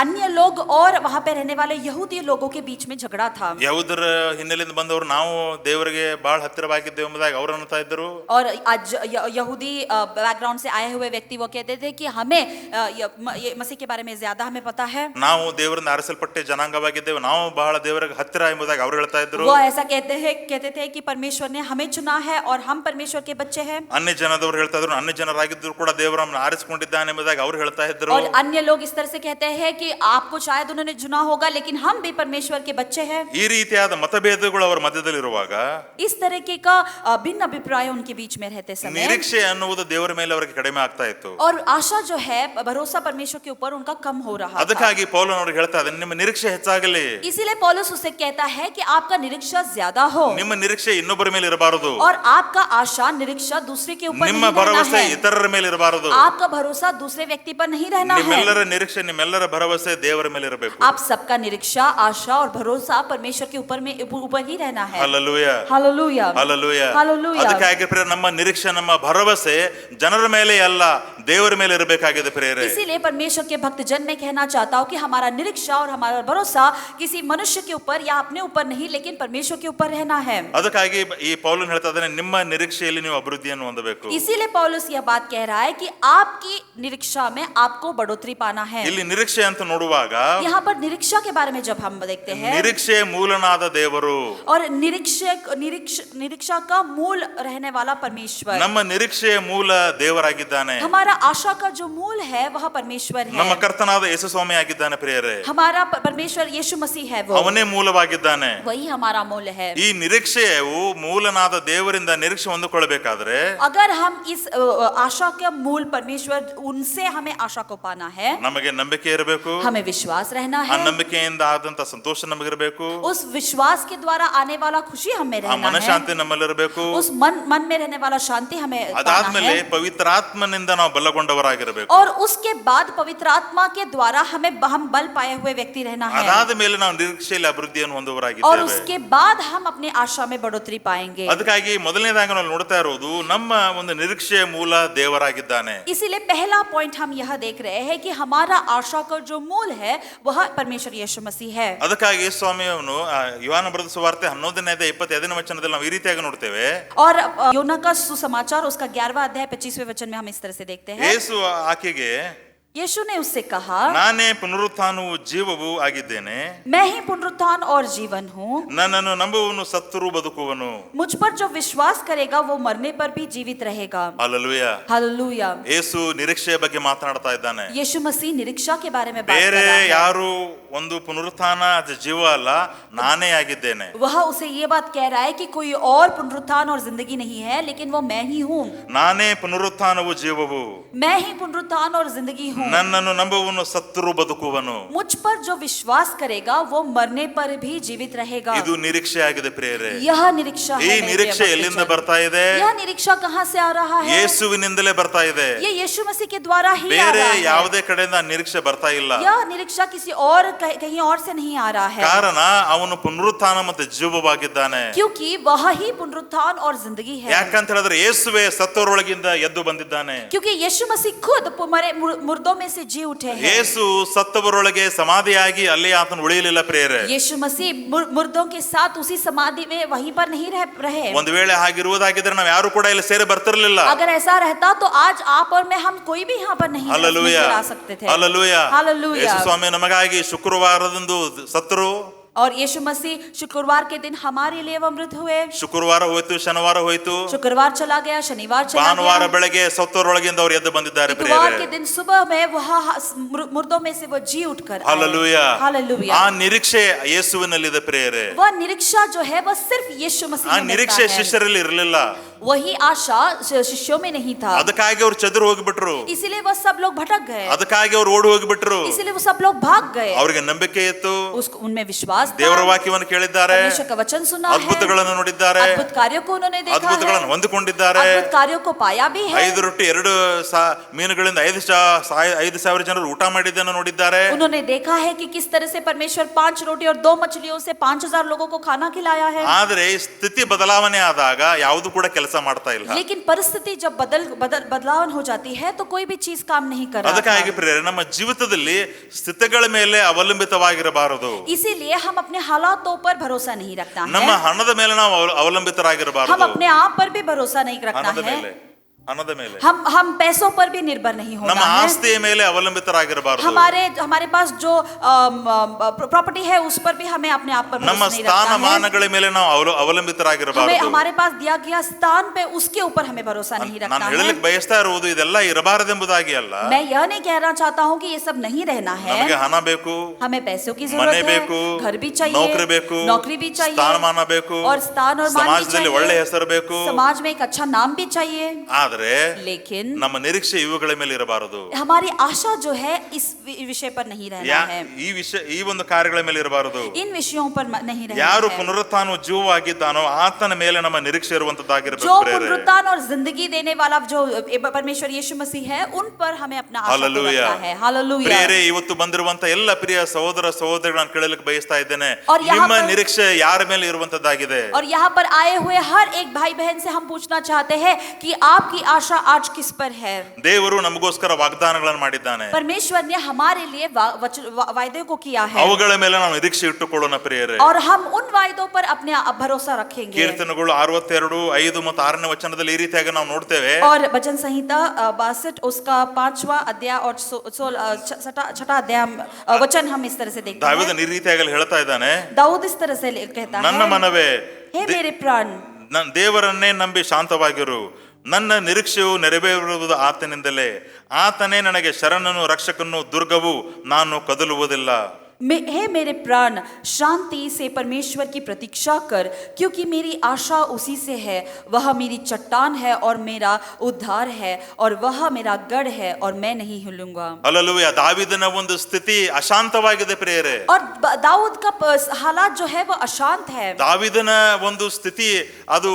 अन्य लोग और वहां पे रहने वाले यहूदी लोगों के बीच में झगड़ा था। ಯಹೂದರ ಹಿನ್ನೆಲೆಯಿಂದ ಬಂದವರು ನಾವು ದೇವರಿಗೆ ಬಹಳ ಹತ್ತಿರವಾಗಿದ್ದೇವೆ ಎಂಬುದಾಗಿ ಅವರು ಅನ್ನುತ್ತಾ ಇದ್ದರು. और आज यहूदी बैकग्राउंड से आए हुए व्यक्ति वो कहते थे कि हमें ये मसीह के बारे में ज्यादा हमें पता है, ನಾವು ದೇವರಿಂದ ಆರಿಸಲ್ಪಟ್ಟ ಜನಾಂಗವಾಗಿದ್ದೇವೆ, ನಾವು ಬಹಳ ದೇವರಿಗೆ ಹತ್ತಿರ ಎಂಬುದಾಗಿ ಅವರು ಹೇಳ್ತಾ ಇದ್ರು. वो ऐसा कहते थे कि परमेश्वर ने हमें चुना है और हम परमेश्वर के बच्चे हैं। ಅನ್ಯ ಜನದವರು ಹೇಳ್ತಾ ಇದ್ರು, ಅನ್ಯ ಜನರಾಗಿದ್ರು ಕೂಡ ದೇವರನ್ನು ಆರಿಸಿಕೊಂಡಿದ್ದಾನೆ ಎಂಬುದಾಗಿ ಅವರು ಹೇಳ್ತಾ ಇದ್ರು. और अन्य लोग इस तरह से कहते हैं कि आपको शायद उन्होंने चुना होगा लेकिन हम भी परमेश्वर के बच्चे हैं। ಈ ರೀತಿಯಾದ ಮತಭೇದಗಳು ಅವರ ಮಧ್ಯದಲ್ಲಿರುವಾಗ इस तरीके का भिन्न अभिप्राय उनके बीच में रहते समय ನಿರೀಕ್ಷೆ ಅನ್ನುವುದು ದೇವರ ಮೇಲೆ ಅವರಿಗೆ ಕಡಿಮೆ ಆಗ್ತಾ ಇತ್ತು. और आशा जो है, भरोसा परमेश्वर के ऊपर उनका कम हो रहा था। ಅದಕ್ಕಾಗಿ ಪೌಲನು ಅವರಿಗೆ ಹೇಳ್ತಾ ಇದ್ದಾನೆ, ನಿಮ್ಮ ನಿರೀಕ್ಷೆ ಹೆಚ್ಚಾಗಲಿ. इसीलिए पौलुस उससे कहता है कि आपका निरीक्षा ज्यादा हो ನಿಮ್ಮ ನಿರೀಕ್ಷೆ ಇನ್ನೊಬ್ಬರ ಮೇಲೆ ಇರಬಾರದು, और आपका आशा निरीक्षा दूसरे के ऊपर ನಿಮ್ಮ नहीं रहना ಭರವಸೆ है, ಇತರರ ಮೇಲೆ ಇರಬಾರದು. आपका भरोसा दूसरे व्यक्ति पर नहीं रहना है। ನಿಮ್ಮೆಲ್ಲರ ನಿರೀಕ್ಷೆ, ನಿಮ್ಮೆಲ್ಲರ ಭರವಸೆ ದೇವರ ಮೇಲೆ ಇರಬೇಕು. आप सबका निरीक्षा, आशा और भरोसा परमेश्वर के ऊपर ही रहना है। Hallelujah, hallelujah, hallelujah. हालेलुया। ಅದಕ್ಕಾಗಿ ಪ್ರಿಯ, ನಮ್ಮ ನಿರೀಕ್ಷೆ, ನಮ್ಮ ಭರವಸೆ ಜನರ ಮೇಲೆ ಅಲ್ಲ, ದೇವರ ಮೇಲೆ ಇರಬೇಕಾಗಿದೆ ಪ್ರಿಯರೇ. इसीलिए परमेश्वर के भक्त जन मैं कहना चाहता हूँ कि हमारा निरीक्षा और हमारा भरोसा किसी मनुष्य के ऊपर या अपने ऊपर नहीं लेकिन परमेश्वर के ऊपर रहना है। ಅದಕ್ಕಾಗಿ ಈ ಪೌಲನು ಹೇಳ್ತಾ ಇದ್ದಾನೆ, ನಿಮ್ಮ ನಿರೀಕ್ಷೆಯಲ್ಲಿ ನೀವು ಅಭಿವೃದ್ಧಿಯನ್ನು ಹೊಂದಬೇಕು. इसीलिए पौलुस यह बात कह रहा है कि आपकी निरीक्षा में आपको बढ़ोतरी पाना है। ಇಲ್ಲಿ ನಿರೀಕ್ಷೆ ಅಂತ ನೋಡುವಾಗ, यहाँ पर निरीक्षा के बारे में जब हम देखते हैं, ನಿರೀಕ್ಷೆ ಮೂಲನಾದ ದೇವರು, और निरीक्षा का मूल रहने वाला परमेश्वर, ನಮ್ಮ ನಿರೀಕ್ಷೆಯ ಮೂಲ ದೇವರಾಗಿದ್ದಾನೆ. हमारा आशा का जो मूल है वह परमेश्वर ನಮ್ಮ है। ಕರ್ತನಾದ ಯೇಸು ಸ್ವಾಮಿ ಆಗಿದ್ದಾನೆ ಪ್ರಿಯರೇ. हमारा परमेश्वर यीशु मसीह है, वो ಅವನೇ ಮೂಲವಾಗಿದ್ದಾನೆ. वही हमारा मूल है। ಈ ನಿರೀಕ್ಷೆಯು ಮೂಲನಾದ ದೇವರಿಂದ ನಿರೀಕ್ಷೆ ಹೊಂದಿಕೊಳ್ಳಬೇಕಾದ್ರೆ, अगर हम इस आशा का मूल परमेश्वर, उनसे हमें आशा को पाना है, ನಮಗೆ ನಂಬಿಕೆ ಇರಬೇಕು. हमें विश्वास रहना ಆ है, ನಂಬಿಕೆಯಿಂದ ಆದಂತ ಸಂತೋಷ ನಮಗಿರಬೇಕು. उस विश्वास के द्वारा आने वाला खुशी हमें ಆ रहना है, ಮನಶಾಂತಿ ನಮ್ಮಲ್ಲಿರಬೇಕು. उस मन में रहने वाला शांति हमें पाना ಅದಾದ್ಮೇಲೆ है, ಪವಿತ್ರಾತ್ಮನಿಂದ ನಾವು ಬಲಗೊಂಡವರಾಗಿರಬೇಕು. और उसके बाद पवित्र आत्मा के द्वारा हम बल पाए हुए व्यक्ति रहना है, ಅದಾದ ಮೇಲೆ ನಾವು ನಿರೀಕ್ಷೆಯಲ್ಲಿ ಅಭಿವೃದ್ಧಿಯನ್ನು और ಹೊಂದುವವರಾಗಿದ್ದೇವೆ. उसके बाद हम अपने आशा में बढ़ोतरी पाएंगे। ಅದಕ್ಕಾಗಿ ಮೊದಲನೇದಾಗಿ ನಾವು ನೋಡ್ತಾ ಇರೋದು, ನಮ್ಮ ಒಂದು ನಿರೀಕ್ಷೆಯ ಮೂಲ ದೇವರಾಗಿದ್ದಾನೆ. इसीलिए पहला पॉइंट हम यह देख रहे हैं कि हमारा आशा का जो मूल है वह परमेश्वर यीशु मसीह है। ಅದಕ್ಕಾಗಿ ಸ್ವಾಮಿಯವನು ಯೋಹಾನ ಬರೆದ ಸುವಾರ್ತೆ 11:25 ವಚನದಲ್ಲಿ ನಾವು ಈ ರೀತಿಯಾಗಿ ನೋಡ್ತೇವೆ. और योना का सुसमाचार उसका 11वां अध्याय 25वें वचन में हम इस तरह से देखते हैं, ಯೇಸು ಆಕೆಗೆ, यीशु ने उससे कहा, ನಾನೇ ಪುನರುತ್ಥಾನವೂ ಜೀವವೂ ಆಗಿದ್ದೇನೆ, मैं ही पुनरुत्थान और जीवन हूँ, ನನ್ನನ್ನು ನಂಬುವವನು ಸತ್ತರೂ ಬದುಕುವನು. मुझ पर जो विश्वास करेगा वो मरने पर भी जीवित रहेगा। ಹಲ್ಲೆಲೂಯಾ. हालेलुया। ಯೇಸು ನಿರೀಕ್ಷೆಯ ಬಗ್ಗೆ ಮಾತನಾಡ್ತಾ ಇದ್ದಾನೆ. यीशु मसीह निरीक्षा के बारे में बात कर ಬೇರೆ रहा है। ಯಾರು ಒಂದು ಪುನರುತ್ಥಾನ ಅದು ಜೀವ ಅಲ್ಲ, ನಾನೇ ಆಗಿದ್ದೇನೆ. वह उसे ये बात कह रहा है कि कोई और पुनरुत्थान और जिंदगी नहीं है, लेकिन वो मैं ही हूँ. ನಾನೇ ಪುನರುತ್ಥಾನವು ಜೀವವು. मैं ही पुनरुत्थान और जिंदगी हूँ. ನನ್ನನ್ನು ನಂಬುವವನು ಸತ್ತರೂ ಬದುಕುವನು. मुझ पर जो विश्वास करेगा वो मरने पर भी जीवित रहेगा. ಇದು ನಿರೀಕ್ಷೆ ಆಗಿದೆ ಪ್ರಿಯರೇ. यह निरीक्षा ಈ है. ನಿರೀಕ್ಷೆ ಎಲ್ಲಿಂದ ಬರ್ತಾ ಇದೆ? यह निरीक्षा कहाँ से आ रहा है? ಯೇಸುವಿನಿಂದಲೇ ಬರ್ತಾ ಇದೆ. ये यीशु मसीह के द्वारा ही आ ಬೇರೆ रहा है. ಯಾವುದೇ ಕಡೆಯಿಂದ ನಿರೀಕ್ಷೆ ಬರ್ತಾ ಇಲ್ಲ. यह निरीक्षा किसी और कहीं और से नहीं आ रहा है. ಕಾರಣ ಅವನು ಪುನರುತ್ಥಾನ ಮತ್ತು ಜೀವವಾಗಿದ್ದಾನೆ. क्योंकि वह ही पुनरुत्थान और जिंदगी है. ಯಾಕಂತ ಹೇಳಿದ್ರೆ ಯೇಸುವೆ ಸತ್ತವರೊಳಗಿಂದ ಎದ್ದು ಬಂದಿದ್ದಾನೆ. क्योंकि यीशु मसीह खुद मरे मुर्दों में से जी उठे हैं. ಯೇಸು ಸತ್ತವರೊಳಗೆ ಸಮಾಧಿಯಾಗಿ ಅಲ್ಲಿ ಆತನು ಉಳಿಯಲಿಲ್ಲ ಪ್ರಿಯರೇ. यीशु मसीह मुर्दों के साथ उसी समाधि में वहीं पर नहीं रहे. ಒಂದು ವೇಳೆ ಹಾಗಿರುವುದಾಗಿದ್ರೆ ನಾವು ಯಾರು ಕೂಡ ಇಲ್ಲಿ ಸೇರಿ ಬರ್ತಿರ್ಲಿಲ್ಲ. अगर ऐसा रहता तो आज आप और मैं हम कोई भी यहाँ पर नहीं आ सकते थे. हालेलुया. हालेलुया. ಯೇಸು ಸ್ವಾಮಿ ನಮಗಾಗಿ ಶುಕ್ರವಾರದಂದು ಸತ್ತರು. और यीशु मसीह शुक्रवार के दिन हमारे लिए वो मृत हुए. ಶುಕ್ರವಾರ ಹೋಯ್ತು, ಶನಿವಾರ ಹೋಯ್ತು, शुक्रवार चला गया, शनिवार चला ಭಾನುವಾರ गया, ಬೆಳಗ್ಗೆ ಸತ್ತವರೊಳಗಿಂದ ಅವರು ಎದ್ದು ಬಂದಿದ್ದಾರೆ इतवार ಪ್ರಿಯರೇ. के दिन सुबह में वह मुर्दों में से वो जी उठकर आए. हालेलुया. हालेलुया. ಆ ನಿರೀಕ್ಷೆ ಯೇಸುವಿನಲ್ಲಿದೆ ಪ್ರಿಯರೇ. वह निरीक्षा जो है वह सिर्फ यीशु मसीह ಆ में ನಿರೀಕ್ಷೆ मिलता है. ಶಿಷ್ಯರಲ್ಲಿ ಇರಲಿಲ್ಲ. वही आशा शिष्यों में नहीं था. ಅದಕ್ಕಾಗಿ ಅವ್ರು ಚದುರು ಹೋಗ್ಬಿಟ್ರು. इसीलिए वह सब लोग भटक गए. ಅದಕ್ಕಾಗಿ ಅವ್ರು ಓಡಿ ಹೋಗ್ಬಿಟ್ರು. इसीलिए वो सब लोग भाग गए. ಅವ್ರಿಗೆ ನಂಬಿಕೆ ಇತ್ತು, उनमें विश्वास था. ದೇವರ ವಾಕ್ಯವನ್ನು ಕೇಳಿದ್ದಾರೆ, परमेश्वर का वचन सुना है, ಅದ್ಭುತಗಳನ್ನು ನೋಡಿದ್ದಾರೆ, अद्भुत कार्यों को उन्होंने देखा है, ಅದ್ಭುತಗಳನ್ನು ಹೊಂದಿಕೊಂಡಿದ್ದಾರೆ. अद्भुत कार्यों को पाया भी है. 5 ರೊಟ್ಟಿ 2 ಮೀನುಗಳಿಂದ 5,000 ಜನರು ಊಟ ಮಾಡಿದ್ದನ್ನು ನೋಡಿದ್ದಾರೆ. उन्होंने देखा है कि किस तरह से परमेश्वर 5 रोटी और 2 मछलियों से 5,000 लोगों को खाना खिलाया है. ಆದ್ರೆ ಸ್ಥಿತಿ ಬದಲಾವಣೆ ಆದಾಗ ಯಾವುದು ಕೂಡ ಕೆಲಸ ಮಾಡ್ತಾ ಇಲ್ಲ. लेकिन परिस्थिति जब बदलाव हो जाती है तो कोई भी चीज काम नहीं कर रहा ಅದಕ್ಕಾಗಿ था. ಪ್ರಿಯರೇ, ನಮ್ಮ ಜೀವಿತದಲ್ಲಿ ಸ್ಥಿತಿಗಳ ಮೇಲೆ ಅವಲಂಬಿತವಾಗಿರಬಾರದು. इसीलिए हम अपने हालातों पर भरोसा नहीं रखना ನಮ್ಮ है. ಹಣದ ಮೇಲೆ ನಾವು हम ಅವಲಂಬಿತರಾಗಿರಬಾರದು. अपने आप पर भी भरोसा नहीं रखना ಹಣದ है. ಮೇಲೆ ಹಣದ ಮೇಲೆ हम पैसों पर भी निर्भर नहीं ನಮ್ಮ होना है. ಆಸ್ತಿಯ ಮೇಲೆ ಅವಲಂಬಿತರಾಗಿರಬಾರದು. हमारे पास जो प्रॉपर्टी है उस पर भी हमें अपने आप पर ನಮ್ಮ भरोसा नहीं रखना है. ಸ್ಥಾನಮಾನಗಳ ಮೇಲೆ ನಾವು हमें ಅವಲಂಬಿತರಾಗಿರಬಾರದು. हमारे पास दिया गया स्थान पे उसके ऊपर हमें भरोसा नहीं ನಾನು रखना है. ಹೇಳಲಿಕ್ಕೆ ಬಯಸ್ತಾ ಇರುವುದು ಇದೆಲ್ಲ ಇರಬಾರದೆಂಬುದಾಗಿ ಅಲ್ಲ. मैं यह नहीं कहना चाहता हूँ कि ये सब नहीं रहना ನಮಗೆ है. ಹಣ ಬೇಕು, हमें पैसों की ಮನೆ जरूरत है, ಬೇಕು, घर भी चाहिए, ನೌಕರಿ ಬೇಕು, नौकरी भी चाहिए, ಸ್ಥಾನಮಾನ ಬೇಕು, और स्थान और मान भी ಸಮಾಜದಲ್ಲಿ ಒಳ್ಳೆ चाहिए, ಹೆಸರು ಬೇಕು. समाज में एक अच्छा नाम भी चाहिए. ಆದ್ರೆ लेकिन ನಮ್ಮ ನಿರೀಕ್ಷೆ ಇವುಗಳ ಮೇಲೆ ಇರಬಾರದು. हमारी आशा जो है इस विषय पर नहीं रहना है. ಈ ಒಂದು ಕಾರ್ಯಗಳ ಮೇಲೆ ಇರಬಾರದು. इन विषयों पर नहीं रहना ಯಾರು है. ಪುನರುತ್ಥಾನ ಜೀವವಾಗಿದ್ದಾನೋ ಆತನ ಮೇಲೆ ನಮ್ಮ ನಿರೀಕ್ಷೆ जो ಇರುವಂತದ್ದಾಗಿರಬೇಕು ಪ್ರಿಯರೇ. पुनरुत्थान और जिंदगी देने वाला जो परमेश्वर यीशु मसीह है, उन पर हमें अपना आशा को हालेलुया. रखना है. हालेलुया. ಪ್ರಿಯರೇ, ಇವತ್ತು ಬಂದಿರುವಂತ ಎಲ್ಲ ಪ್ರಿಯ ಸಹೋದರ ಸಹೋದರಿಗಳನ್ನು ಕೇಳಲಿಕ್ಕೆ ಬಯಸ್ತಾ ಇದ್ದೇನೆ, और यहाँ ನಿಮ್ಮ पर- ನಿರೀಕ್ಷೆ ಯಾರ ಮೇಲೆ ಇರುವಂತದ್ದಾಗಿದೆ? और यहाँ पर आए हुए हर एक भाई बहन से हम पूछना चाहते हैं कि आपकी आशा आज किस पर है? ದೇವರು ನಮಗೋಸ್ಕರ ವಾಗ್ದಾನಗಳನ್ನು ಮಾಡಿದ್ದಾನೆ. परमेश्वर ने हमारे लिए वायदे को किया है, ಅವುಗಳ ಮೇಲೆ ನಾವು ನಿರೀಕ್ಷೆ ಇಟ್ಟುಕೊಳ್ಳೋಣ ಪ್ರಿಯರೇ. और हम उन वायदों पर अपने भरोसा रखेंगे. ಕೀರ್ತನೆಗಳು 62, 5 ಮತ್ತು 6ನೇ ವಚನದಲ್ಲಿ ಈ ರೀತಿಯಾಗಿ ನಾವು ನೋಡ್ತೇವೆ. और वचन संहिता 62 उसका 5वां अध्याय और 6ठा अध्याय वचन हम इस तरह से देखते हैं. ದಾವೀದನು ಈ ರೀತಿಯಾಗಿ ಹೇಳ್ತಾ ಇದ್ದಾನೆ, दाऊद इस तरह से कहता ನನ್ನ है, ಮನವೇ हे मेरे प्राण, ದೇವರನ್ನೇ ನಂಬಿ ಶಾಂತವಾಗಿರು, ನನ್ನ ನಿರೀಕ್ಷೆಯು ನೆರವೇರುವುದು ಆತನಿಂದಲೇ. ಆತನೇ ನನಗೆ ಶರಣನು, ರಕ್ಷಕನು, ದುರ್ಗವು, ನಾನು ಕದಲುವುದಿಲ್ಲ. हे मेरे प्राण, शांति से परमेश्वर की प्रतीक्षा कर, क्योंकि मेरी आशा उसी से है. वह मेरी चट्टान है और मेरा उद्धार है, और वह मेरा गढ़ है और मैं नहीं हिलूंगा. ಹಲ್ಲೆಲೂಯಾ. ದಾವೀದನ ಒಂದು ಸ್ಥಿತಿ ಅಶಾಂತವಾಗಿದೆ ಪ್ರಿಯರೇ. और दाऊद का हालात जो है वो अशांत है. ದಾವೀದನ ಒಂದು ಸ್ಥಿತಿ ಅದು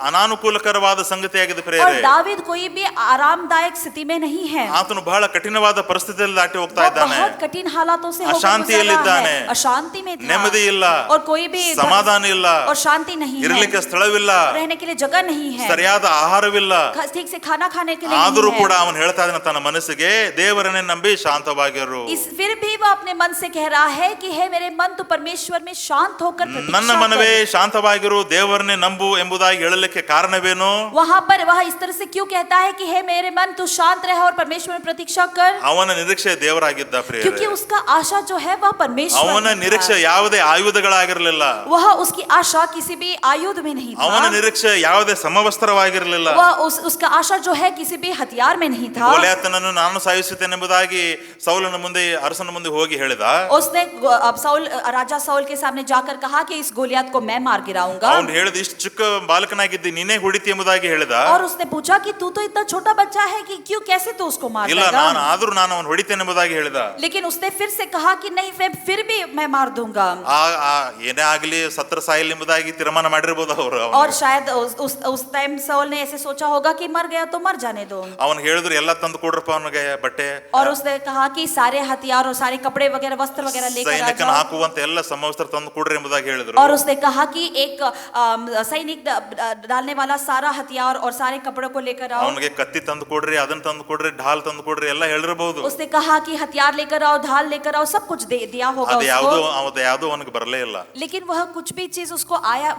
ಅನಾನುಕೂಲಕರವಾದ ಸಂಗತಿಯಾಗಿದೆ और ಪ್ರಿಯರೇ. दाऊद कोई भी आरामदायक स्थिति में नहीं है. ಆತನು ಬಹಳ ಕಠಿಣವಾದ ಪರಿಸ್ಥಿತಿಯಲ್ಲಿ ದಾಟಿ ಹೋಗ್ತಾ वो ಇದ್ದಾನೆ. बहुत कठिन हालातों से होकर अशांतियಲ್ಲಿದ್ದಾನೆ. गुजर रहा है. अशांति में था, ನೆಮ್ಮದಿ ಇಲ್ಲ, और कोई भी ಸಮಾಧಾನ ಇಲ್ಲ, और शांति नहीं है, ಇರಲಿಕ್ಕೆ ಸ್ಥಳವಿಲ್ಲ, रहने के लिए जगह नहीं है, ಸರಿಯಾದ ಆಹಾರವಿಲ್ಲ. ठीक से खाना खाने के लिए ಆದರೂ नहीं ಕೂಡ है. ಅವನು ಹೇಳ್ತಾ ಇದ್ದಾನೆ ತನ್ನ ಮನಸ್ಸಿಗೆ, ದೇವರನ್ನೇ ನಂಬಿ ಶಾಂತವಾಗಿರು. फिर भी वो अपने मन से कह रहा है कि हे मेरे मन, तू परमेश्वर में शांत होकर प्रतीक्षा ನನ್ನ ಮನವೇ कर. ಶಾಂತವಾಗಿರು, ದೇವರನ್ನೇ ನಂಬು ಎಂಬುದಾಗಿ ಹೇಳಲಿಕ್ಕೆ ಕಾರಣವೇನು? वहां पर वह इस तरह से क्यों कहता है कि हे मेरे मन, तू शांत रह और परमेश्वर में प्रतीक्षा कर? ಅವನ ನಿರೀಕ್ಷೆ ದೇವರಾಗಿದ್ದ ಪ್ರಿಯರೇ. क्योंकि उसका आशा जो है वह परमेश्वर ಅವನ में था। ನಿರೀಕ್ಷೆ ಯಾವುದೇ ಆಯುಧಗಳಾಗಿರಲಿಲ್ಲ, वह उसकी आशा किसी भी आयुध में नहीं ಅವನ था। ನಿರೀಕ್ಷೆ ಯಾವುದೇ ಸಮವಸ್ತ್ರವಾಗಿರಲಿಲ್ಲ. वह उसका आशा जो है किसी भी हथियार में नहीं था। ಗೊಲಿಯಾತನನ್ನು ನಾನು ಸಾಯಿಸುತ್ತೇನೆಂಬುದಾಗಿ ಸೌಲನ ಮುಂದೆ ಅರಸನ ಮುಂದೆ ಹೋಗಿ ಹೇಳಿದ. उसने अब राजा साउल के सामने जाकर कहा कि इस गोलियत को मैं मार गिराऊंगा। ಅವನು ಹೇಳಿದ, ಇಷ್ಟು ಚಿಕ್ಕ ಬಾಲಕನಾಗಿದ್ದಿ ನೀನೇ ಹೊಡಿತಿ ಎಂಬುದಾಗಿ ಹೇಳಿದ. और उसने पूछा कि तू तो इतना छोटा बच्चा है कि क्यों कैसे तू उसको मार ಇಲ್ಲ, देगा? ನಾನು ಅವನು ಹೊಡಿತೇನೆ ಎಂಬುದಾಗಿ ಹೇಳಿದ. लेकिन उसने फिर से कहा कि नहीं, फिर भी मैं मार दूंगा। ಏನೇ ಆಗಲಿ ಸತ್ರ ಸಾಯಿಲ್ ಎಂಬುದಾಗಿ ತೀರ್ಮಾನ ಮಾಡಿರಬಹುದು ಅವರು. और शायद उस टाइम साउल ने ऐसे सोचा होगा कि मर गया तो मर जाने दो। ಅವನು ಹೇಳಿದ್ರು ಎಲ್ಲ ತಂದು ಕೊಡ್ರಪ್ಪ ಅವನಿಗೆ ಬಟ್ಟೆ. और उसने कहा कि सारे हथियार और सारे कपड़े वगैरह वस्त्र वगैरह लेकर आ ಸೈನಿಕನ जाओ। ಹಾಕುವಂತ ಎಲ್ಲ ಸಮವಸ್ತ್ರ ತಂದು ಕೊಡ್ರಿ ಎಂಬುದಾಗಿ ಹೇಳಿದ್ರು. और उसने कहा कि एक सैनिक डालने वाला सारा हथियार और सारे कपड़ों को लेकर आओ। ಅವನಿಗೆ ಕತ್ತಿ ತಂದು ಕೊಡ್ರಿ, ಅದನ್ನ ತಂದು ಕೊಡ್ರಿ, ढाल ತಂದು ಕೊಡ್ರಿ ಎಲ್ಲ ಹೇಳಿರಬಹುದು. उसने कहा कि हथियार लेकर आओ, ढाल लेकर आओ, सब कुछ दिया होगा ಅದು ಯಾವುದು उसको। ಅವನಿಗೆ ಬರಲೇ ಇಲ್ಲ. लेकिन वह कुछ भी चीज उसको आया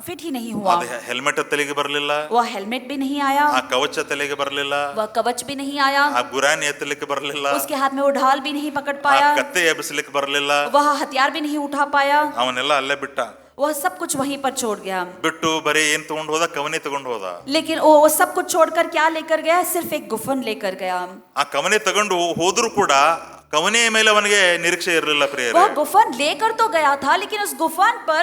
फिट ही नहीं हुआ। ಹೆಲ್ಮೆಟ್ ತಲೆಗೆ ಬರಲಿಲ್ಲ, वह हेलमेट भी नहीं आया, ಆ ಕವಚ ತಲೆಗೆ ಬರಲಿಲ್ಲ, वह कवच भी नहीं आया, ಆ ಗುರಾಣಿ ಎತ್ತಲಿಕ್ಕೆ ಬರಲಿಲ್ಲ, उसके हाथ में वो ढाल भी नहीं पकड़ ಆ पाया, ಕತ್ತೆ ಎಬ್ಬಿಸಲಿಕ್ಕೆ ಬರಲಿಲ್ಲ. वह हथियार भी नहीं उठा पाया। ಅವನೆಲ್ಲ ಅಲ್ಲೇ ಬಿಟ್ಟ. वह सब कुछ वहीं पर छोड़ गया। ಬಿಟ್ಟು ಬರೀ ಏನ್ ತಗೊಂಡು ಹೋದ, ಕವನೆ ತಗೊಂಡು ಹೋದ. लेकिन वो सब कुछ छोड़कर क्या लेकर गया? सिर्फ एक गुफन लेकर गया। ಆ ಕವನೆ ತಗೊಂಡು ಹೋದ್ರು ಕೂಡ ಕವನೆಯ ಮೇಲೆ ಅವನಿಗೆ ನಿರೀಕ್ಷೆ ಇರಲಿಲ್ಲ ಪ್ರಿಯರೇ. वह गुफन लेकर तो गया था, लेकिन उस गुफन पर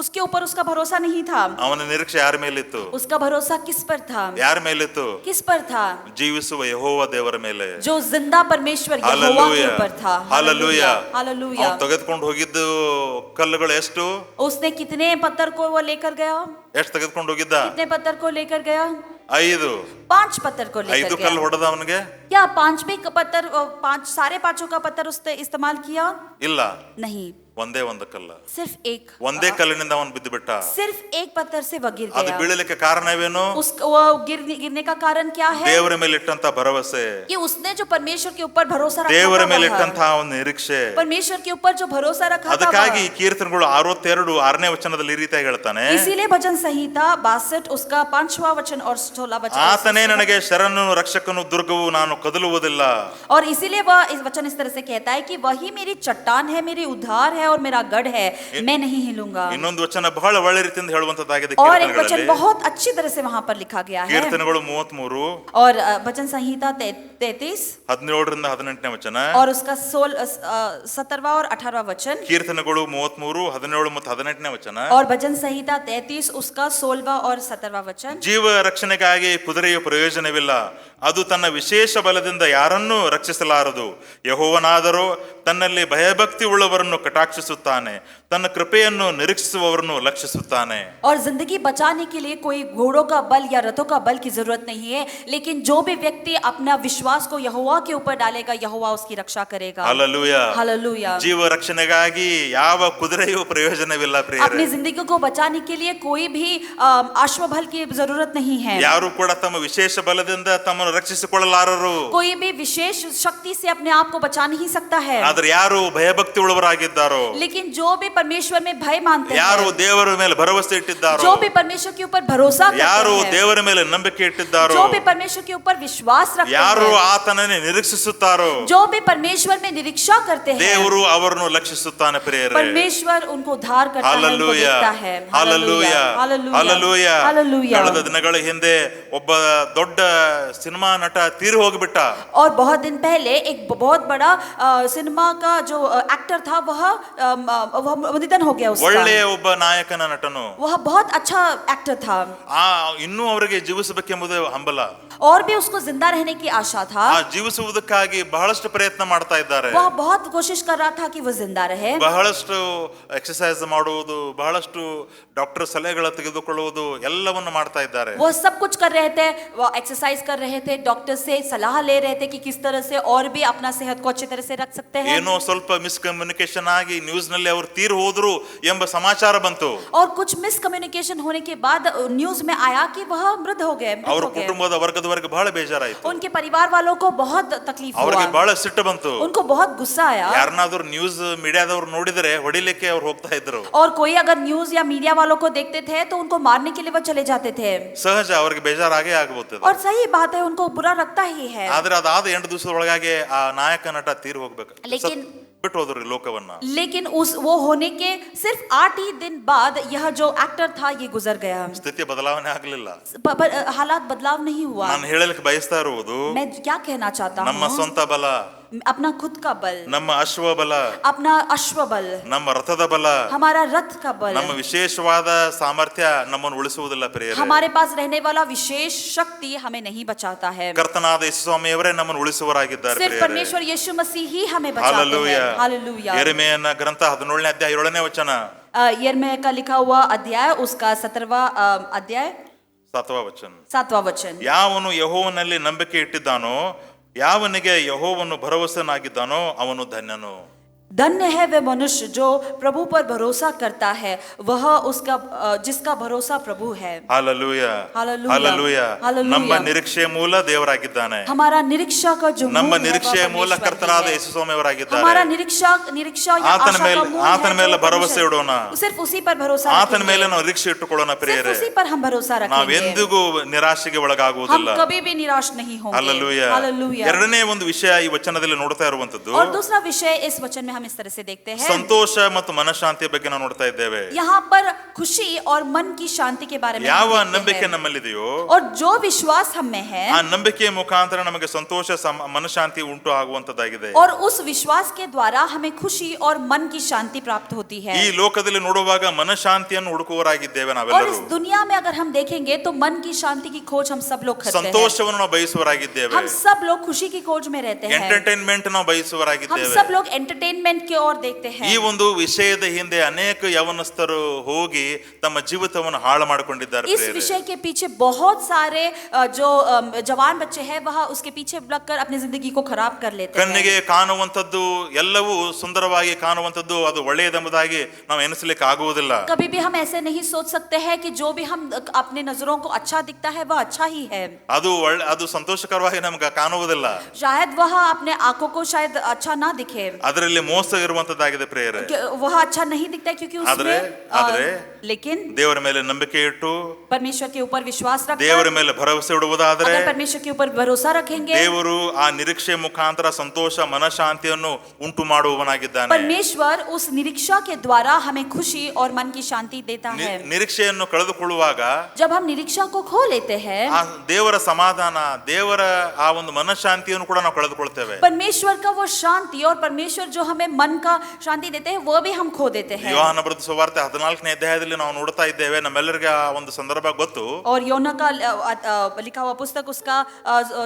उसके ऊपर उसका भरोसा नहीं था। ಅವನ ನಿರೀಕ್ಷೆ ಯಾರ ಮೇಲಿತ್ತು? उसका भरोसा किस पर था? ಯಾರ ಮೇಲಿತ್ತು? किस पर था? ಜೀವಿಸುವ ಯೆಹೋವ ದೇವರ ಮೇಲೆ. जो जिंदा परमेश्वर यहोवा के ऊपर था। Hallelujah, hallelujah. ಅವನು ತೆಗೆದುಕೊಂಡು ಹೋಗಿದ್ದು ಕಲ್ಲುಗಳು ಎಷ್ಟು? उसने कितने पत्थर को वो लेकर गया? ಎಷ್ಟು ತೆಗೆದುಕೊಂಡು ಹೋಗಿದ್ದ? कितने पत्थर को लेकर गया? 5. 5 पत्थर को लेकर 5 गया। ಕಲ್ಲು ಹೊಡೆದ ಅವನಿಗೆ? क्या 5 भी पत्थर, 5 सारे 5 का पत्थर उसने इस्तेमाल किया? ಇಲ್ಲ, नहीं, ಒಂದೇ ಒಂದು ಕಲ್ಲ. सिर्फ एक। ಒಂದೇ ಕಲ್ಲಿನಿಂದ ಅವನು ಬಿದ್ದು ಬಿಟ್ಟ. सिर्फ एक पत्थर से वह गिर ಅದು गया। ಬೀಳಲಿಕ್ಕೆ ಕಾರಣವೇನು? वो गिरने का कारण क्या है? ದೇವರ ಮೇಲೆ ಇಟ್ಟಂತ ಭರವಸೆ, कि उसने जो परमेश्वर के ऊपर भरोसा रखा ದೇವರ था, ಮೇಲೆ वह ಇಟ್ಟಂತ ಒಂದು ನಿರೀಕ್ಷೆ. परमेश्वर के ऊपर जो भरोसा रखा था, ಅದಕ್ಕಾಗಿ ಕೀರ್ತನೆಗಳು 62:6 ವಚನದಲ್ಲಿ ಈ ರೀತಿಯಾಗಿ ಹೇಳ್ತಾನೆ, इसीलिए भजन संहिता 62 उसका 5वां वचन और 16 वचन, ಆತನೇ ನನಗೆ ಶರಣನು ರಕ್ಷಕನು ದುರ್ಗವು, ನಾನು ಕದಲುವುದಿಲ್ಲ. और इसीलिए वह इस वचन इस तरह से कहता है कि वही मेरी चट्टान है, मेरी उद्धार है और मेरा गढ़ है, मैं नहीं हिलूंगा। ಇನ್ನೊಂದು ವಚನ ಬಹಳ ಒಳ್ಳೆ ರೀತಿಯಿಂದ ಹೇಳುವಂತದ್ದಾಗಿದೆ और एक वचन ಕೀರ್ತನೆಗಳಲ್ಲಿ. बहुत अच्छी तरह से वहां पर लिखा गया है। ಕೀರ್ತನೆಗಳು 33 और भजन संहिता 33 17ರಿಂದ 18ನೇ ವಚನ, और उसका 17वां और 18वां वचन, ಕೀರ್ತನೆಗಳು 33 17 ಮತ್ತು 18ನೇ ವಚನ. और भजन संहिता 33 उसका 16वां और 17वां वचन। ಜೀವ ರಕ್ಷಣೆಗಾಗಿ ಕುದುರೆಯ ಪ್ರಯೋಜನವಿಲ್ಲ, ಅದು ತನ್ನ ವಿಶೇಷ ಬಲದಿಂದ ಯಾರನ್ನೂ ರಕ್ಷಿಸಲಾರದು. ಯೆಹೋವನಾದರೋ ತನ್ನಲ್ಲಿ ಭಯಭಕ್ತಿ ಉಳ್ಳವರನ್ನು ಕಟಾಕ್ಷಿಸುತ್ತಾನೆ, ತನ್ನ ಕೃಪೆಯನ್ನು ನಿರೀಕ್ಷಿಸುವವರನ್ನು ಲಕ್ಷಿಸುತ್ತಾನೆ. और जिंदगी बचाने के लिए कोई घोड़ों का बल या रथों का बल की जरूरत नहीं है, लेकिन जो भी व्यक्ति अपना विश्वास को यहोवा के ऊपर डालेगा, यहोवा उसकी रक्षा करेगा। ಹಲ್ಲೆಲೂಯಾ. हालेलुया। ಜೀವ ರಕ್ಷಣೆಗಾಗಿ ಯಾವ ಕುದುರೆಯೂ ಪ್ರಯೋಜನವಿಲ್ಲ ಪ್ರಿಯರೇ. अपनी जिंदगी को बचाने के लिए कोई भी अश्वबल की जरूरत नहीं है। ಯಾರು ಕೂಡ ತಮ್ಮ ವಿಶೇಷ ಬಲದಿಂದ ತಮ್ಮನ್ನು ರಕ್ಷಿಸಿಕೊಳ್ಳಲಾರರು. कोई भी विशेष शक्ति से अपने आप को बचा नहीं सकता है। ಆದ್ರೆ ಯಾರು ಭಯಭಕ್ತಿ ಉಳ್ಳವರಾಗಿದ್ದಾರೋ, लेकिन जो भी परमेश्वर में भय मानते ಯಾರು हैं, ದೇವರ ಮೇಲೆ ಭರವಸೆ ಇಟ್ಟಿದ್ದಾರೋ, जो भी परमेश्वर के ऊपर भरोसा ಯಾರು करते हैं, ದೇವರ ಮೇಲೆ ನಂಬಿಕೆ ಇಟ್ಟಿದ್ದಾರೋ, जो भी परमेश्वर के ऊपर विश्वास रखते ಯಾರು हैं, ಆತನನ್ನೇ ನಿರೀಕ್ಷಿಸುತ್ತಾರೋ, जो भी परमेश्वर में निरीक्षा करते हैं, ದೇವರು ಅವರನ್ನು ಲಕ್ಷಿಸುತ್ತಾನೆ ಪ್ರಿಯರೇ. परमेश्वर उनको उद्धार करता है, उनको ಹಲ್ಲೆಲೂಯಾ, देखता है। Hallelujah, hallelujah. हालेलुया। ಕಳೆದ ದಿನಗಳ ಹಿಂದೆ ಒಬ್ಬ ದೊಡ್ಡ ಸಿನಿಮಾ ನಟ ತೀರಿ ಹೋಗಿಬಿಟ್ಟ. और बहुत दिन पहले एक बहुत बड़ा सिनेमा का जो एक्टर था वह निधन हो गया उसका। ಒಳ್ಳೆಯ ಒಬ್ಬ ನಾಯಕನ ನಟನು. वह बहुत अच्छा एक्टर था, ಇನ್ನೂ ಅವರಿಗೆ ಜೀವಿಸಬೇಕೆಂಬುದು ಹಂಬಲ. और भी उसको जिंदा रहने की आशा था। ಜೀವಿಸುವುದಕ್ಕಾಗಿ ಬಹಳಷ್ಟು ಪ್ರಯತ್ನ ಮಾಡ್ತಾ ಇದ್ದಾರೆ. वह बहुत कोशिश कर रहा था कि वो जिंदा रहे। ಬಹಳಷ್ಟು ಎಕ್ಸರ್ಸೈಸ್ ಮಾಡುವುದು, ಬಹಳಷ್ಟು ಡಾಕ್ಟರ್ ಸಲಹೆಗಳ ತೆಗೆದುಕೊಳ್ಳುವುದು ಎಲ್ಲವನ್ನು ಮಾಡ್ತಾ ಇದ್ದಾರೆ. वो सब कुछ कर रहे थे, वो एक्सरसाइज कर रहे थे, डॉक्टर से सलाह ले रहे थे कि किस तरह से और भी अपना सेहत को अच्छी तरह से रख सकते हैं। ಏನೋ ಸ್ವಲ್ಪ ಮಿಸ್ಕಮ್ಯುನಿಕೇಶನ್ ಆಗಿ ನ್ಯೂಸ್ ನಲ್ಲಿ ಅವರು ತೀರ್ ಹೋದ್ರು ಎಂಬ ಸಮಾಚಾರ ಬಂತು. और कुछ मिसकम्युनिकेशन होने के बाद न्यूज में आया कि वह मृत हो गए। ಅವರ ಕುಟುಂಬದ ವರ್ಗದವರೆಗೆ ಬಹಳ ಬೇಜಾರಾಯಿತು. उनके परिवार वालों को बहुत तकलीफ ಅವರಿಗೆ हुआ, ಬಹಳ ಸಿಟ್ಟು ಬಂತು. उनको बहुत गुस्सा आया। ಯಾರನ್ನಾದ್ರೂ ನ್ಯೂಸ್ ಮೀಡಿಯಾದವ್ರು ನೋಡಿದರೆ ಹೊಡಿಲಿಕ್ಕೆ ಅವ್ರು ಹೋಗ್ತಾ ಇದ್ರು. और कोई अगर न्यूज या मीडिया वालों को देखते थे तो उनको मारने के लिए वो चले जाते थे। ಸಹಜ, ಅವರಿಗೆ ಬೇಜಾರಾಗೇ ಆಗಬಹುದು. और सही बात है, उनको बुरा लगता ही है। ಆದ್ರೆ ಅದಾದ 8 ದಿವಸದೊಳಗಾಗಿ ಆ ನಾಯಕ ನಟ ತೀರ್ ಹೋಗ್ಬೇಕು. लेकिन ಬಿಟ್ಟು ಹೋದ್ರು ಈ ಲೋಕವನ್ನ. लेकिन उस वो होने के सिर्फ 8 ही दिन बाद यह जो एक्टर था ये गुजर गया। ಸ್ಥಿತಿ ಬದಲಾವಣೆ ಆಗ್ಲಿಲ್ಲ. हालात बदलाव नहीं हुआ। ನಾನು ಹೇಳಲಿಕ್ಕೆ ಬಯಸ್ತಾ ಇರುವುದು, मैं क्या कहना चाहता ನಮ್ಮ हूँ, ಸ್ವಂತ ಬಲ, अपना खुद का बल, ನಮ್ಮ ಅಶ್ವ ಬಲ, अपना अश्व बल, ನಮ್ಮ ರಥದ ಬಲ, हमारा रथ का बल, ನಮ್ಮ ವಿಶೇಷವಾದ ಸಾಮರ್ಥ್ಯ ನಮ್ಮನ್ನು ಉಳಿಸುವುದಿಲ್ಲ ಪ್ರಿಯರೇ. हमारे पास रहने वाला विशेष शक्ति हमें नहीं बचाता है। ಕರ್ತನಾದ ಯೇಸು ಸ್ವಾಮಿಯವರೇ ನಮ್ಮನ್ನು ಉಳಿಸುವರಾಗಿದ್ದಾರೆ सिर्फ ಪ್ರಿಯರೇ. परमेश्वर यीशु मसीह ही हमें बचाते हालेलुया. हैं। हालेलुया। ಯೆರೆಮೀಯನ ಗ್ರಂಥ 17ನೇ ಅಧ್ಯಾಯ 7ನೇ ವಚನ, यिर्मयाह का लिखा हुआ अध्याय उसका 17वां अध्याय 7वा ವಚನ. 7वां वचन, ಯಾವನು ಯೆಹೋವನಲ್ಲಿ ನಂಬಿಕೆ ಇಟ್ಟಿದ್ದಾನೋ, ಯಾವನಿಗೆ ಯೆಹೋವನು ಭರವಸನಾಗಿದ್ದಾನೋ ಅವನು ಧನ್ಯನು. धन्य है वह मनुष्य जो प्रभु पर भरोसा करता है, वह उसका जिसका भरोसा प्रभु है। ಹಾಲೆಲೂಯಾ. हालेलुया। ಹಾಲೆಲೂಯಾ. हालेलुया। ನಮ್ಮ ನಿರೀಕ್ಷೆಯ ಮೂಲ ದೇವರಾಗಿದ್ದಾನೆ. हमारा निरीक्षा का जो ನಮ್ಮ मूल है, वह ನಿರೀಕ್ಷೆಯ ಮೂಲ परमेश्वर ಕರ್ತನಾದ ही है। ಯೇಸು ಸ್ವಾಮಿಯವರಾಗಿದ್ದಾರೆ. हमारा निरीक्षा या ಆತನ आशा ಮೇಲೆ का मूल है ಆತನ जो ಮೇಲೆ परमेश्वर- ಭರವಸೆ ಇಡೋಣ. सिर्फ उसी पर भरोसा ಆತನ रखेंगे। ಮೇಲೆ ನಾವು ನಿರೀಕ್ಷೆ ಇಟ್ಟುಕೊಳ್ಳೋಣ सिर्फ ಪ್ರಿಯರೇ. उसी पर हम भरोसा रखेंगे। ನಾವೆಂದಿಗೂ ನಿರಾಶೆಗೆ हम ಒಳಗಾಗುವುದಿಲ್ಲ. कभी भी निराश नहीं होंगे। ಹಾಲೆಲೂಯಾ. हालेलुया। ಎರಡನೇ ಒಂದು ವಿಷಯ ಈ ವಚನದಲ್ಲಿ ನೋಡ್ತಾ ಇರುವಂತದ್ದು, और दूसरा विषय इस वचन में हम इस तरह से देखते हैं, ಸಂತೋಷ ಮತ್ತು ಮನಃಶಾಂತಿಯ ಬಗ್ಗೆ ನಾವು ನೋಡ್ತಾ ಇದ್ದೇವೆ. यहाँ पर खुशी और मन की शांति के बारे में हम ಯಾವ देखते ನಂಬಿಕೆ हैं। ನಮ್ಮಲ್ಲಿದೆಯೋ और जो विश्वास हम में है, ಆ ನಂಬಿಕೆಯ ಮುಖಾಂತರ ನಮಗೆ ಸಂತೋಷ ಮನಃಶಾಂತಿ ಉಂಟು ಆಗುವಂತದ್ದಾಗಿದೆ. और उस विश्वास के द्वारा हमें खुशी और मन की शांति प्राप्त होती है। ಈ ಲೋಕದಲ್ಲಿ ನೋಡುವಾಗ ಮನಃಶಾಂತಿಯನ್ನು ಹುಡುಕುವರಾಗಿದ್ದೇವೆ और ನಾವೆಲ್ಲರೂ. इस दुनिया में अगर हम देखेंगे तो मन की शांति की खोज हम सब लोग करते हैं। ಸಂತೋಷವನ್ನು ನಾವು ಬಯಸುವರಾಗಿದ್ದೇವೆ. हम सब लोग खुशी की खोज में रहते हैं। ಎಂಟರ್ಟೈನ್ಮೆಂಟ್ ನಾವು हम ಬಯಸುವರಾಗಿದ್ದೇವೆ. सब लोग एंटरटेनमेंट की ओर देखते हैं। ಈ ಒಂದು ವಿಷಯದ ಹಿಂದೆ ಅನೇಕ ಯವನಸ್ಥರು ಹೋಗಿ ತಮ್ಮ ಜೀವಿತವನ್ನು ಹಾಳು ಮಾಡಿಕೊಂಡಿದ್ದಾರೆ इस ಪ್ರಿಯರೇ. विषय के पीछे बहुत सारे जो जवान बच्चे हैं वह उसके पीछे लगकर अपनी जिंदगी को खराब कर लेते हैं। ಕಣ್ಣಿಗೆ ಕಾಣುವಂತದ್ದು ಎಲ್ಲವೂ ಸುಂದರವಾಗಿ ಕಾಣುವಂತದ್ದು ಅದು ಒಳ್ಳೆಯದೆಂಬುದಾಗಿ ನಾವು ಎನಿಸಲಿಕ್ಕೆ ಆಗುವುದಿಲ್ಲ. कभी भी हम ऐसे नहीं सोच सकते हैं कि जो भी हम अपने नजरों को अच्छा दिखता है वह अच्छा ही है। ಅದು ಸಂತೋಷಕರವಾಗಿ ನಮಗೆ ಕಾಣುವುದಿಲ್ಲ. शायद वह अपने आंखों को शायद अच्छा ना दिखे, ಅದರಲ್ಲಿ ಮೋಸ ಇರುವಂತದ್ದಾಗಿದೆ ಪ್ರಿಯರೇ. वह अच्छा नहीं दिखता है क्योंकि आदरे लेकिन ದೇವರ ಮೇಲೆ ನಂಬಿಕೆ ಇಟ್ಟು परमेश्वर के ऊपर विश्वास ದೇವರ रखकर ಮೇಲೆ ಭರವಸೆ ಇಡುವುದಾದರೆ अगर परमेश्वर के ऊपर भरोसा रखेंगे, ದೇವರು ಆ ನಿರೀಕ್ಷೆ ಮುಖಾಂತರ ಸಂತೋಷ ಮನಃಶಾಂತಿಯನ್ನು ಉಂಟು ಮಾಡುವವನಾಗಿದ್ದಾನೆ. परमेश्वर उस निरीक्षा के द्वारा हमें खुशी और मन की शांति देता है। ನಿರೀಕ್ಷೆಯನ್ನು ಕಳೆದುಕೊಳ್ಳುವಾಗ जब हम निरीक्षा को खो लेते हैं, ಆ ದೇವರ ಸಮಾಧಾನ, ದೇವರ ಆ ಒಂದು ಮನಃಶಾಂತಿಯನ್ನು ಕೂಡ ನಾವು ಕಳೆದುಕೊಳ್ತೇವೆ. परमेश्वर का वो शांति और परमेश्वर जो हमें मन का शांति देते हैं वो भी हम खो देते हैं। ಯೋಹಾನ ಬರೆದ ಸುವಾರ್ತೆ 14ನೇ ಅಧ್ಯಾಯದಲ್ಲಿ ನಾವು ನೋಡ್ತಾ ಇದ್ದೇವೆ. ನಮ್ಮೆಲ್ಲರಿಗೆ ಆ ಒಂದು ಸಂದರ್ಭ ಗೊತ್ತು. और योना का लिखा हुआ पुस्तक उसका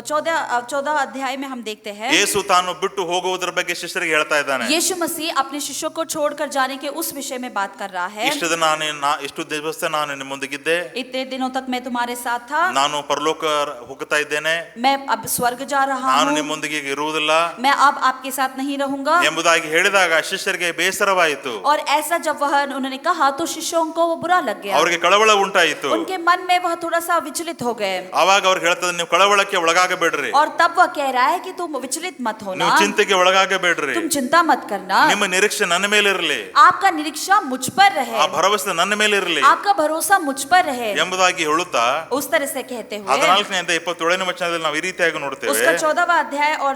14 अध्याय में हम देखते हैं, ಯೇಸು ತಾನು ಬಿಟ್ಟು ಹೋಗುವುದರ ಬಗ್ಗೆ ಶಿಷ್ಯರಿಗೆ ಹೇಳ್ತಾ ಇದ್ದಾನೆ. यीशु मसीह अपने शिष्यों को छोड़कर जाने के उस विषय में बात कर रहा है। ಇಷ್ಟು ದಿವಸ ನಾನು ನಿಮ್ಮೊಂದಿಗಿದ್ದೆ, इतने दिनों तक मैं तुम्हारे साथ था, ನಾನು ಪರಲೋಕ ಹೋಗ್ತಾ ಇದ್ದೇನೆ, मैं अब स्वर्ग जा रहा ನಾನು हूँ, ನಿಮ್ಮೊಂದಿಗೆ ಇರುವುದಿಲ್ಲ मैं अब आपके साथ नहीं रहूंगा। ಎಂಬುದಾಗಿ ಹೇಳಿದಾಗ ಶಿಷ್ಯರಿಗೆ ಬೇಸರವಾಯಿತು. और ऐसा जब वह उन्होंने कहा तो शिष्यों को वो बुरा लग गया, ಅವರಿಗೆ ಕಳವಳ ಉಂಟಾಯಿತು. उनके मन में वह थोड़ा सा विचलित हो गए। ಅವಾಗ ಅವ್ರಿಗೆ ಹೇಳ್ತದೆ, ನೀವು ಕಳವಳಕ್ಕೆ ಒಳಗಾಗಬೇಡ್ರಿ, और तब वह कह रहा है कि तुम विचलित मत होना, ನೀವು ಚಿಂತೆಗೆ ಒಳಗಾಗಬೇಡ್ರಿ, तुम चिंता मत करना, ನಿಮ್ಮ ನಿರೀಕ್ಷೆ ನನ್ನ ಮೇಲೆ ಇರಲಿ, आपका निरीक्षा मुझ पर रहे, ಆ ಭರವಸೆ ನನ್ನ ಮೇಲೆ ಇರಲಿ आपका भरोसा मुझ पर रहे, ಎಂಬುದಾಗಿ ಹೇಳುತ್ತಾ उस तरह से कहते हुए 14ನೇ 27ನೇ ವಚನದಲ್ಲಿ ನಾವು ಈ ರೀತಿಯಾಗಿ ನೋಡ್ತೇವೆ. उसका 14वां अध्याय और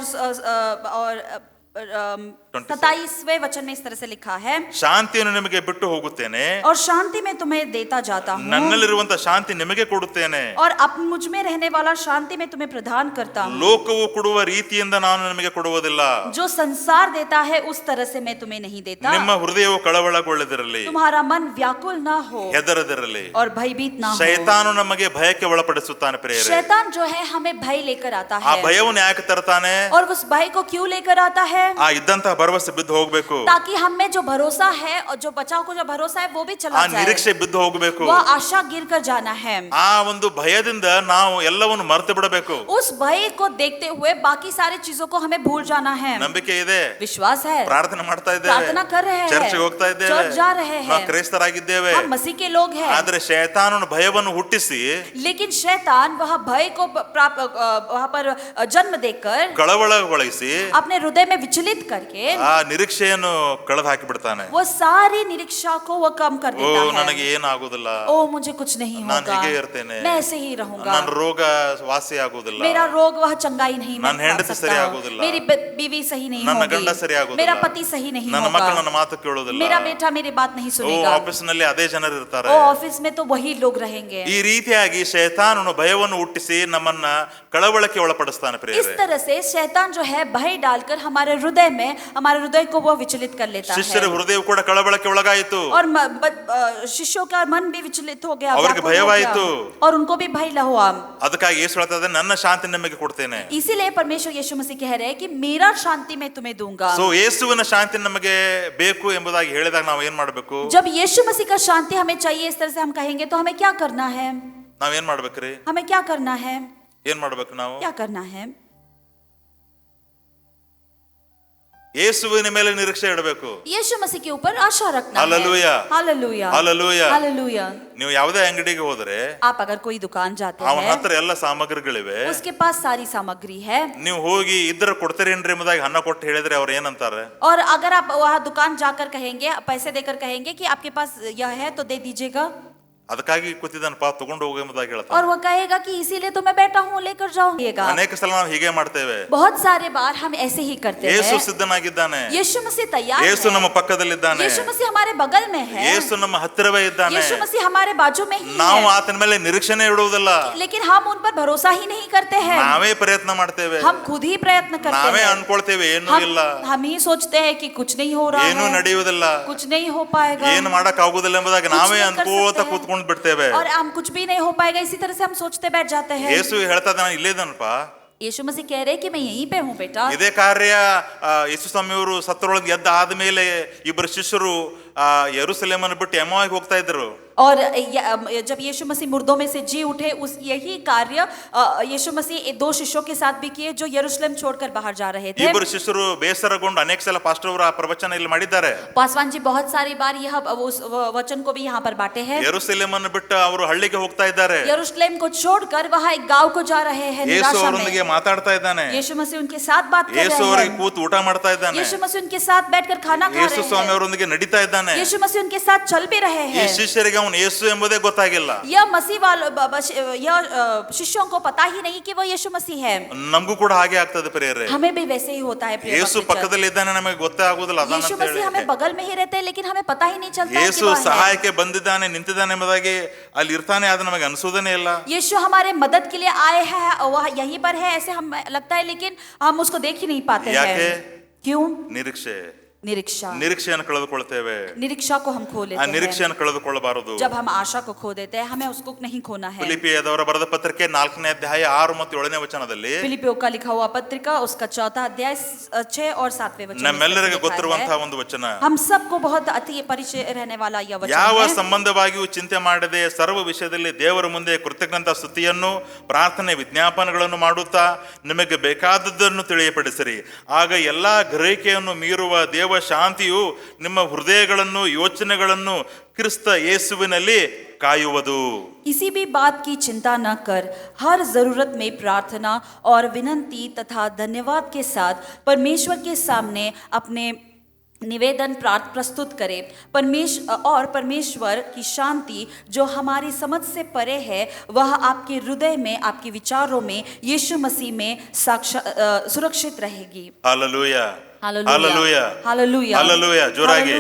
27वें वचन में इस तरह से लिखा है, ಶಾಂತಿಯನ್ನು ನಿಮಗೆ ಬಿಟ್ಟು ಹೋಗುತ್ತೇನೆ, और शांति में तुम्हें देता जाता हूँ, ನನ್ನಲ್ಲಿರುವಂತ ಶಾಂತಿ ನಿಮಗೆ ಕೊಡುತ್ತೇನೆ, और अब मुझ में रहने वाला शांति में तुम्हें प्रदान करता हूँ। ಲೋಕವು ಕೊಡುವ ರೀತಿಯಿಂದ ನಾನು ನಿಮಗೆ ಕೊಡುವುದಿಲ್ಲ, जो संसार देता है उस तरह से मैं तुम्हें नहीं देता। ನಿಮ್ಮ ಹೃದಯವು ಕಳವಳಗೊಳ್ಳದಿರಲಿ, तुम्हारा मन व्याकुल ना हो ಹೆದರದಿರಲಿ. और भयभीत ना हो। ಶೈತಾನು ನಮಗೆ ಭಯಕ್ಕೆ ಒಳಪಡಿಸುತ್ತಾನೆ ಪ್ರಿಯರೇ. शैतान जो है हमें भय लेकर आता ಆ है, ಭಯವನ್ನು ಯಾಕೆ ತರ್ತಾನೆ? और उस भय को क्यों लेकर आता है? ಆ ಇದ್ದಂತಹ ಭರವಸೆ ಬಿದ್ದು ಹೋಗ್ಬೇಕು, ताकि हम में जो भरोसा है और जो बचाव को जो भरोसा है वो भी ಆ चला जाए, ನಿರೀಕ್ಷೆ ಬಿದ್ದು ಹೋಗ್ಬೇಕು. वह आशा गिर कर जाना है। ಆ ಒಂದು ಭಯದಿಂದ ನಾವು ಎಲ್ಲವನ್ನು ಮರೆತು ಬಿಡಬೇಕು. उस भय को देखते हुए बाकी सारी चीजों को हमें भूल जाना है। ನಂಬಿಕೆ ಇದೆ, विश्वास है, ಪ್ರಾರ್ಥನೆ ಮಾಡ್ತಾ ಇದ್ದೇವೆ, प्रार्थना कर रहे हैं, ಚರ್ಚ್ಗೆ ಹೋಗ್ತಾ ಇದ್ದೇವೆ, चर्च जा रहे ನಾವು हैं, ಕ್ರೈಸ್ತರಾಗಿದ್ದೇವೆ. हम मसीह के लोग हैं, ಆದ್ರೆ ಶೈತಾನನ ಭಯವನ್ನು ಹುಟ್ಟಿಸಿ लेकिन शैतान वह भय को वहां पर जन्म देकर ಕಳವಳಗೊಳಿಸಿ अपने हृदय में विचलित करके ಆ ನಿರೀಕ್ಷೆಯನ್ನು ಕಳೆದು ಹಾಕಿ ಬಿಡ್ತಾನೆ. वो सारी निरीक्षा को वो कम कर ಓ देता है। ನನಗೆ ಏನಾಗುದಿಲ್ಲ, ओ मुझे कुछ नहीं ನಾನು होगा, ಹೀಗೆ ಇರ್ತೇನೆ, मैं ऐसे ही रहूंगा, ನನ್ನ ರೋಗ ವಾಸಿ ಆಗುದಿಲ್ಲ, मेरा रोग वह चंगाई नहीं ನನ್ನ मैं ಹೆಂಡತಿ पा ಸರಿ सकता, ಆಗುದಿಲ್ಲ, मेरी बीवी सही नहीं ನನ್ನ ಗಂಡ होगी, ಸರಿ ಆಗುದಿಲ್ಲ, मेरा पति सही नहीं ನನ್ನ ಮಕ್ಕಳು होगा, ನನ್ನ ಮಾತು ಕೇಳೋದಿಲ್ಲ. मेरा बेटा मेरी बात नहीं ಓ सुनेगा। ಆಫೀಸ್ ನಲ್ಲಿ ಅದೇ ಜನರು ಇರ್ತಾರೆ. ओ ऑफिस में तो वही लोग रहेंगे। ಈ ರೀತಿಯಾಗಿ ಶೈತಾನನು ಭಯವನ್ನು ಹುಟ್ಟಿಸಿ ನಮ್ಮನ್ನ ಕಳವಳಕ್ಕೆ ಒಳಪಡಿಸ್ತಾನೆ इस ಪ್ರಿಯರೇ. तरह से शैतान जो है भय डालकर हमारे हृदय को वो विचलित कर लेता ಶಿಷ್ಯರ है। ಹೃದಯ ಕೂಡ ಕಳವಳಕ್ಕೆ ಒಳಗಾಯಿತು. और शिष्यों का मन भी विचलित हो गया, ಅವ್ರಿಗೆ व्याकुल हो ಭಯವಾಯಿತು. गया, और उनको भी भय हुआ। ಅದಕ್ಕಾಗಿ ಯೇಸು ಹೇಳ್ತಾ ಇದ್ದಾನೆ, ನನ್ನ ಶಾಂತಿ ನಿಮಗೆ ಕೊಡ್ತೇನೆ. इसीलिए परमेश्वर यीशु मसीह कह रहे हैं कि मेरा शांति मैं तुम्हें दूंगा। ಸೊ ಯೇಸುವಿನ ಶಾಂತಿ ನಮಗೆ ಬೇಕು ಎಂಬುದಾಗಿ ಹೇಳಿದಾಗ ನಾವು ಏನ್ ಮಾಡ್ಬೇಕು? जब यीशु मसीह का शांति हमें चाहिए इस तरह से हम कहेंगे तो हमें क्या करना है? ನಾವೇನ್ ಮಾಡ್ಬೇಕ್ರಿ? हमें क्या करना है? ಏನ್ ಮಾಡ್ಬೇಕು ನಾವು? क्या करना है? ಯೇಸುವಿನ ಮೇಲೆ ನಿರೀಕ್ಷೆ ಇಡಬೇಕು. यीशु मसीह के ऊपर आशा रखना है। Hallelujah, hallelujah, hallelujah, hallelujah. ನೀವು ಯಾವುದೇ ಅಂಗಡಿಗೆ ಹೋದ್ರೆ आप अगर कोई दुकान जाते ಅವನ हैं, ಹತ್ರ ಎಲ್ಲ ಸಾಮಗ್ರಿಗಳಿವೆ, उसके पास सारी सामग्री है, ನೀವು ಹೋಗಿ ಇದ್ರ ಕೊಡ್ತೀರೇನ್ರಿ ಎಂಬುದಾಗಿ ಹಣ ಕೊಟ್ಟು ಹೇಳಿದ್ರೆ ಅವ್ರು ಏನಂತಾರೆ? और अगर आप वहाँ दुकान जाकर कहेंगे, पैसे देकर कहेंगे कि आपके पास यह है तो दे दीजिएगा, ಅದಕ್ಕಾಗಿ ಕೂತಿದ್ದಾನಪ್ಪ ತಗೊಂಡು ಹೋಗು ಎಂಬುದಾಗಿ ಹೇಳ್ತಾರೆ. और वो कहेगा कि इसीलिए तो मैं बैठा हूँ लेकर जाऊंगा। ಅನೇಕ ಸಲ ನಾವು ಹೀಗೆ ಮಾಡ್ತೇವೆ. बहुत सारे बार हम ऐसे ही करते ಯೇಸು हैं। ಸಿದ್ಧನಾಗಿದ್ದಾನೆ, यीशु मसीह तैयार ಯೇಸು ನಮ್ಮ है, ಪಕ್ಕದಲ್ಲಿದ್ದಾನೆ, यीशु मसीह हमारे बगल में है, ಯೇಸು ನಮ್ಮ ಹತ್ತಿರವೇ ಇದ್ದಾನೆ. यीशु मसीह हमारे बाजू में ही ನಾವು है, ಆತನ ಮೇಲೆ ನಿರೀಕ್ಷೆನೇ ಇಡುವುದಿಲ್ಲ. लेकिन हम उन पर भरोसा ही नहीं करते हैं। ನಾವೇ ಪ್ರಯತ್ನ ಮಾಡ್ತೇವೆ, हम खुद ही प्रयत्न करते ನಾವೇ हैं, ಅನ್ಕೊಳ್ತೇವೆ ಏನೂ ಇಲ್ಲ, हम ही सोचते हैं कि कुछ नहीं हो रहा ಏನೂ है, ನಡೆಯುವುದಿಲ್ಲ, कुछ नहीं हो पाएगा, ಏನು ಮಾಡಕ್ ಆಗುದಿಲ್ಲ ಎಂಬುದಾಗಿ कुछ ನಾವೇ नहीं कर ಅನ್ಕೋತ सकते हैं। ಕೂತ್ಕೊಂಡು ಬಿಡ್ತೇವೆ. और हम कुछ भी नहीं हो पाएगा, इसी तरह से हम सोचते बैठ जाते हैं। ಯೇಸು ಹೇಳ್ತಾ ಇದ್ದಾನೆ, ಇಲ್ಲೇದನಪ್ಪ, यीशु मसीह कह रहे हैं कि मैं यहीं पे हूँ बेटा। ಇದೇ ಕಾರ್ಯ ಯೇಸು ಸ್ವಾಮಿಯವರು ಸತ್ತರೊಳಗೆ ಎದ್ದ ಆದ್ಮೇಲೆ ಇಬ್ಬರು ಶಿಷ್ಯರು ಯೆರೂಸಲೇಮನ್ನು ಬಿಟ್ಟು ಎಮಾವಿಗೆ ಹೋಗ್ತಾ ಇದ್ರು. और जब यीशु मसीह मुर्दों में से जी उठे, उस यही कार्य यीशु मसीह दो शिष्यों के साथ भी किए जो यरूशलेम छोड़कर बाहर जा रहे थे। ಇಬ್ಬರು ಶಿಷ್ಯರು ಬೇಸರಗೊಂಡು ಅನೇಕ ಸಲ ಪಾಸ್ಟರ್ ಅವರು ಆ ಪ್ರವಚನ ಇಲ್ಲಿ ಮಾಡಿದ್ದಾರೆ. पासवान जी बहुत सारी बार यह उस वचन को भी यहाँ पर बांटे हैं। ಯೆರೂಸಲೇಮನ್ನು ಬಿಟ್ಟು ಅವರು ಹಳ್ಳಿಗೆ ಹೋಗ್ತಾ ಇದ್ದಾರೆ. यरूशलेम को छोड़कर वहाँ एक गांव को जा रहे हैं ಯೇಸು निराशा ಅವರೊಂದಿಗೆ में। ಮಾತಾಡ್ತಾ ಇದ್ದಾನೆ, यीशु मसीह उनके साथ बात कर ಯೇಸು रहे ಅವರಿಗೆ हैं, ಕೂತು ಊಟ ಮಾಡ್ತಾ ಇದ್ದಾನೆ, यीशु मसीह उनके साथ बैठकर खाना खा ಯೇಸು रहे ಸ್ವಾಮಿ हैं, ಅವರೊಂದಿಗೆ ನಡೀತಾ ಇದ್ದಾನೆ. यीशु मसीह उनके साथ चल भी रहे ಈ हैं। ಶಿಷ್ಯರಿಗೆ ಅವನು ಯೇಸು ಎಂಬುದೇ ಗೊತ್ತಾಗಿಲ್ಲ. यह मसीह वालों यह शिष्यों को पता ही नहीं कि वो यीशु मसीह है। ನಮಗೂ ಕೂಡ ಹಾಗೆ ಆಗ್ತದೆ ಪ್ರಿಯರೇ. हमें भी वैसे ही होता है प्रिय ಯೇಸು भक्तजन। ಪಕ್ಕದಲ್ಲಿ ಇದ್ದಾನೆ, ನಮಗೆ ಗೊತ್ತೇ ಆಗುದಿಲ್ಲ ಅದಾನ यीशु ಅಂತ मसीह हमें ಹೇಳಿ. बगल में ही रहते हैं, लेकिन हमें पता ही नहीं चलता है कि ಯೇಸು वह है। ಸಹಾಯಕ್ಕೆ ಬಂದಿದ್ದಾನೆ, ನಿಂತಿದ್ದಾನೆ ಎಂಬುದಾಗಿ ಅಲ್ಲಿ ಇರ್ತಾನೆ, ಅದು ನಮಗೆ ಅನಿಸೋದನೇ ಇಲ್ಲ. यीशु हमारे मदद के लिए आए हैं, वह यहीं पर है ऐसे हम लगता है, लेकिन हम उसको देख ही नहीं पाते ಯಾಕೆ? हैं। क्यों? ನಿರೀಕ್ಷೆ, निरीक्षा, ನಿರೀಕ್ಷೆಯನ್ನು ಕಳೆದುಕೊಳ್ತೇವೆ. निरीक्षा को हम खो ಆ लेते हैं। ನಿರೀಕ್ಷೆಯನ್ನು ಕಳೆದುಕೊಳ್ಳಬಾರದು. जब हम आशा को खो देते हैं, हमें उसको नहीं खोना है। ಫಿಲಿಪಿಯದವರ ಬರೆದ ಪತ್ರಿಕೆ 4ನೇ ಅಧ್ಯಾಯ 6 ಮತ್ತು 7ನೇ ವಚನದಲ್ಲಿ फिलिपियों का लिखा हुआ पत्रिका उसका 4 अध्याय 6 और 7वें वचन में ನಮ್ಮೆಲ್ಲರಿಗೆ लिखा ಗೊತ್ತಿರುವಂತಹ है। ಒಂದು ವಚನ. हम सबको बहुत अति परिचय रहने वाला यह वचन ಯಾವ है। ಸಂಬಂಧವಾಗಿಯೂ ಚಿಂತೆ ಮಾಡದೆ ಸರ್ವ ವಿಷಯದಲ್ಲಿ ದೇವರ ಮುಂದೆ ಕೃತಜ್ಞತಾ ಸ್ತುತಿಯನ್ನು ಪ್ರಾರ್ಥನೆ ವಿಜ್ಞಾಪನೆಗಳನ್ನು ಮಾಡುತ್ತಾ ನಿಮಗೆ ಬೇಕಾದದ್ದನ್ನು ತಿಳಿಯಪಡಿಸಿರಿ. ಆಗ ಎಲ್ಲಾ ಗ್ರಹಿಕೆಯನ್ನು ಮೀರುವ ದೇವ ಶಾಂತಿಯು ನಿಮ್ಮ ಹೃದಯಗಳನ್ನು ಯೋಚನೆಗಳನ್ನು ಕ್ರಿಸ್ತ ಯೇಸುವಿನಲ್ಲಿ ಕಾಯುವುದು. किसी भी बात की चिंता न कर, हर जरूरत में प्रार्थना और विनंती तथा धन्यवाद के साथ परमेश्वर के सामने अपने निवेदन प्रस्तुत करें। परमेश्वर की शांति जो हमारी समझ से परे है, वह आपके हृदय में, आपके विचारों में यीशु मसीह में सुरक्षित रहेगी। ಹಾಲೆಲೂಯಾ, हालेलुया, हालेलुया, ಹಾಲೆಲೂಯಾ, ಜೋರಾಗಿ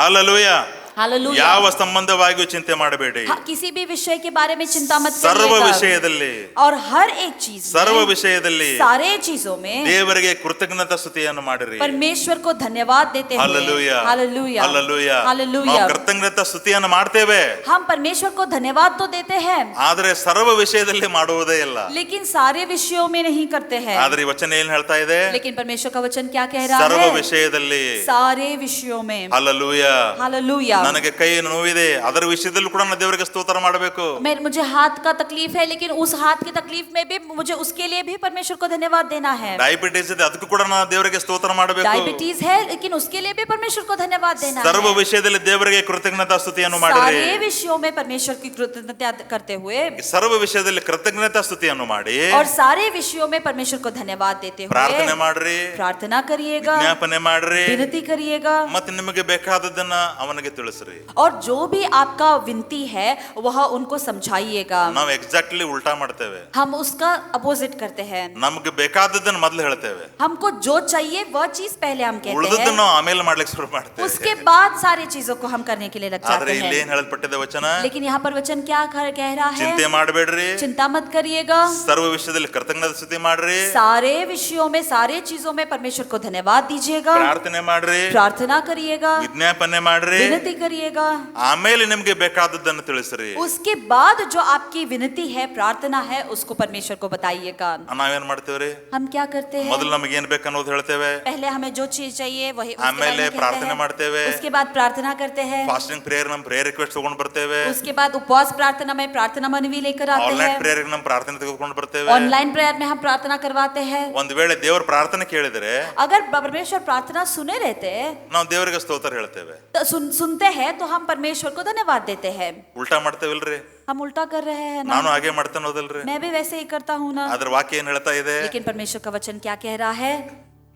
ಹಾಲೆಲೂಯಾ. हालेलुया। ಯಾವ ಸಂಬಂಧವಾಗಿಯೂ ಚಿಂತೆ ಮಾಡಬೇಡಿ. किसी भी विषय के बारे में चिंता मत ಸರ್ವ करिएगा, ವಿಷಯದಲ್ಲಿ, और हर एक चीज में, ಸರ್ವ ವಿಷಯದಲ್ಲಿ सारे चीजों में ದೇವರಿಗೆ ಕೃತಜ್ಞತಾ ಸ್ತುತಿಯನ್ನು ಮಾಡಿರಿ. परमेश्वर को धन्यवाद देते हुए, ಹಾಲೆಲೂಯಾ, हालेलुया, ಹಾಲೆಲೂಯಾ. हालेलुया। ನಾವು ಕೃತಜ್ಞತಾ ಸ್ತುತಿಯನ್ನು ಮಾಡ್ತೇವೆ, हम परमेश्वर को धन्यवाद तो देते हैं, ಆದರೆ ಸರ್ವ ವಿಷಯದಲ್ಲಿ ಮಾಡುವುದೇ ಇಲ್ಲ. लेकिन सारे विषयों में नहीं करते हैं। ಆದ್ರೆ ಈ ವಚನ ಏನ್ ಹೇಳ್ತಾ ಇದೆ? लेकिन परमेश्वर का वचन क्या कह रहा ಸರ್ವ है? ವಿಷಯದಲ್ಲಿ, सारे विषयों में, ಹಾಲೆಲೂಯಾ, हालेलुया, ನನಗೆ ಕೈ ನೋವಿದೆ, ಅದರ ವಿಷಯದಲ್ಲೂ ಕೂಡ ನಾನು ದೇವರಿಗೆ ಸ್ತೋತ್ರ ಮಾಡಬೇಕು. मुझे हाथ का तकलीफ है, लेकिन उस हाथ की तकलीफ में भी मुझे उसके लिए भी परमेश्वर को धन्यवाद देना है. ಡಯಾಬಿಟಿಸ್ ಇದೆ, ಅದಕ್ಕೂ ಕೂಡ ನಾನು ದೇವರಿಗೆ ಸ್ತೋತ್ರ ಮಾಡಬೇಕು. डायबिटीज है, लेकिन उसके लिए भी परमेश्वर को धन्यवाद देना ಸರ್ವ है. ವಿಷಯದಲ್ಲಿ ದೇವರಿಗೆ ಕೃತಜ್ಞತಾ ಸ್ತುತಿಯನ್ನು ಮಾಡಿರಿ. सारे विषयों में परमेश्वर की कृतज्ञता करते हुए ಸರ್ವ ವಿಷಯದಲ್ಲಿ ಕೃತಜ್ಞತಾ ಸ್ತುತಿಯನ್ನು ಮಾಡಿ और सारे विषयों में परमेश्वर को धन्यवाद देते ಪ್ರಾರ್ಥನೆ हुए ಮಾಡ್ರಿ, प्रार्थना करिएगा, ವಿಜ್ಞಾಪನೆ ಮಾಡ್ರಿ, विनती करिएगा, ಮತ್ತೆ ನಿಮಗೆ ಬೇಕಾದದನ್ನ ಅವನಿಗೆ ತಿಳಿಸ್ರಿ. और जो भी आपका विनती है वह उनको समझाइएगा. ನಾವು ಎಕ್ಸಾಕ್ಟ್ಲಿ ಉಲ್ಟಾ ಮಾಡ್ತೇವೆ. हम उसका अपोजिट करते हैं. ನಮಗೆ ಬೇಕಾದದನ್ನ ಮೊದಲು ಹೇಳ್ತೇವೆ, हमको जो चाहिए वह चीज पहले हम कहते ಉಳಿದದ್ದನ್ನ हैं, ನಾವು ಆಮೇಲೆ ಮಾಡ್ಲಿಕ್ಕೆ ಶುರು ಮಾಡ್ತೇವೆ. उसके बाद सारी चीजों को हम करने के लिए लग ಆದ್ರೆ जाते ಇಲ್ಲಿ हैं. ಏನ್ ಹೇಳಲ್ಪಟ್ಟಿದೆ ವಚನ? लेकिन यहाँ पर वचन क्या कह रहा ಚಿಂತೆ है? ಮಾಡಬೇಡ್ರಿ, चिंता मत करिएगा, ಸರ್ವ ವಿಷಯದಲ್ಲಿ ಕೃತಜ್ಞತಾ ಸ್ತುತಿ ಮಾಡ್ರಿ, सारे विषयों में सारे चीजों में परमेश्वर को धन्यवाद दीजिएगा, ಪ್ರಾರ್ಥನೆ ಮಾಡ್ರಿ, प्रार्थना करिएगा, ವಿಜ್ಞಾಪನೆ ಮಾಡ್ರಿ, विनती करिएगा. ಆಮೇಲೆ ನಿಮ್ಗೆ ಬೇಕಾದದ್ದನ್ನು ತಿಳಿಸ್ರಿ. उसके बाद जो आपकी विनती है, प्रार्थना है, उसको परमेश्वर को बताइएगा. ನಾವೇನ್ ಮಾಡ್ತೇವ್ರಿ? हम क्या करते हैं? ಮೊದಲು ನಮಗೆ ಏನ್ ಬೇಕನ್ನೋದು ಹೇಳ್ತೇವೆ, पहले हमें जो चीज चाहिए वही उसके ಆಮೇಲೆ बारे में कहते ಪ್ರಾರ್ಥನೆ हैं. ಮಾಡ್ತೇವೆ, उसके बाद प्रार्थना करते हैं. ಫಾಸ್ಟಿಂಗ್ ಪ್ರೇಯರ್ ನಮ್ ಪ್ರೇಯರ್ ರಿಕ್ವೆಸ್ಟ್ ತಗೊಂಡ್ ಬರ್ತೇವೆ, उसके बाद उपवास प्रार्थना में प्रार्थना मनवी लेकर आते ಆನ್ಲೈನ್ हैं. ಪ್ರೇಯರ್ ನಮ್ ಪ್ರಾರ್ಥನೆ ತೆಗೆದುಕೊಂಡು ಬರ್ತೇವೆ. ऑनलाइन प्रेयर में हम प्रार्थना करवाते हैं. ಒಂದ್ ವೇಳೆ ದೇವರ ಪ್ರಾರ್ಥನೆ ಕೇಳಿದ್ರೆ अगर परमेश्वर प्रार्थना सुने रहते ನಾವು ದೇವರಿಗೆ ಸ್ತೋತ್ರ ಹೇಳ್ತೇವೆ. तो सुनते हैं तो हम परमेश्वर को धन्यवाद देते हैं. ಉಲ್ಟಾ ಮಾಡ್ತೇವಿಲ್ರಿ? हम उल्टा कर रहे हैं ना? ನಾನು ಹಾಗೆ ಮಾಡ್ತೇನೆ ಹೋದಲ್ರಿ? मैं भी वैसे ही करता हूँ ना. ಅದ್ರ ವಾಕ್ಯ ಏನ್ ಹೇಳ್ತಾ ಇದೆ? लेकिन परमेश्वर का वचन क्या कह रहा है?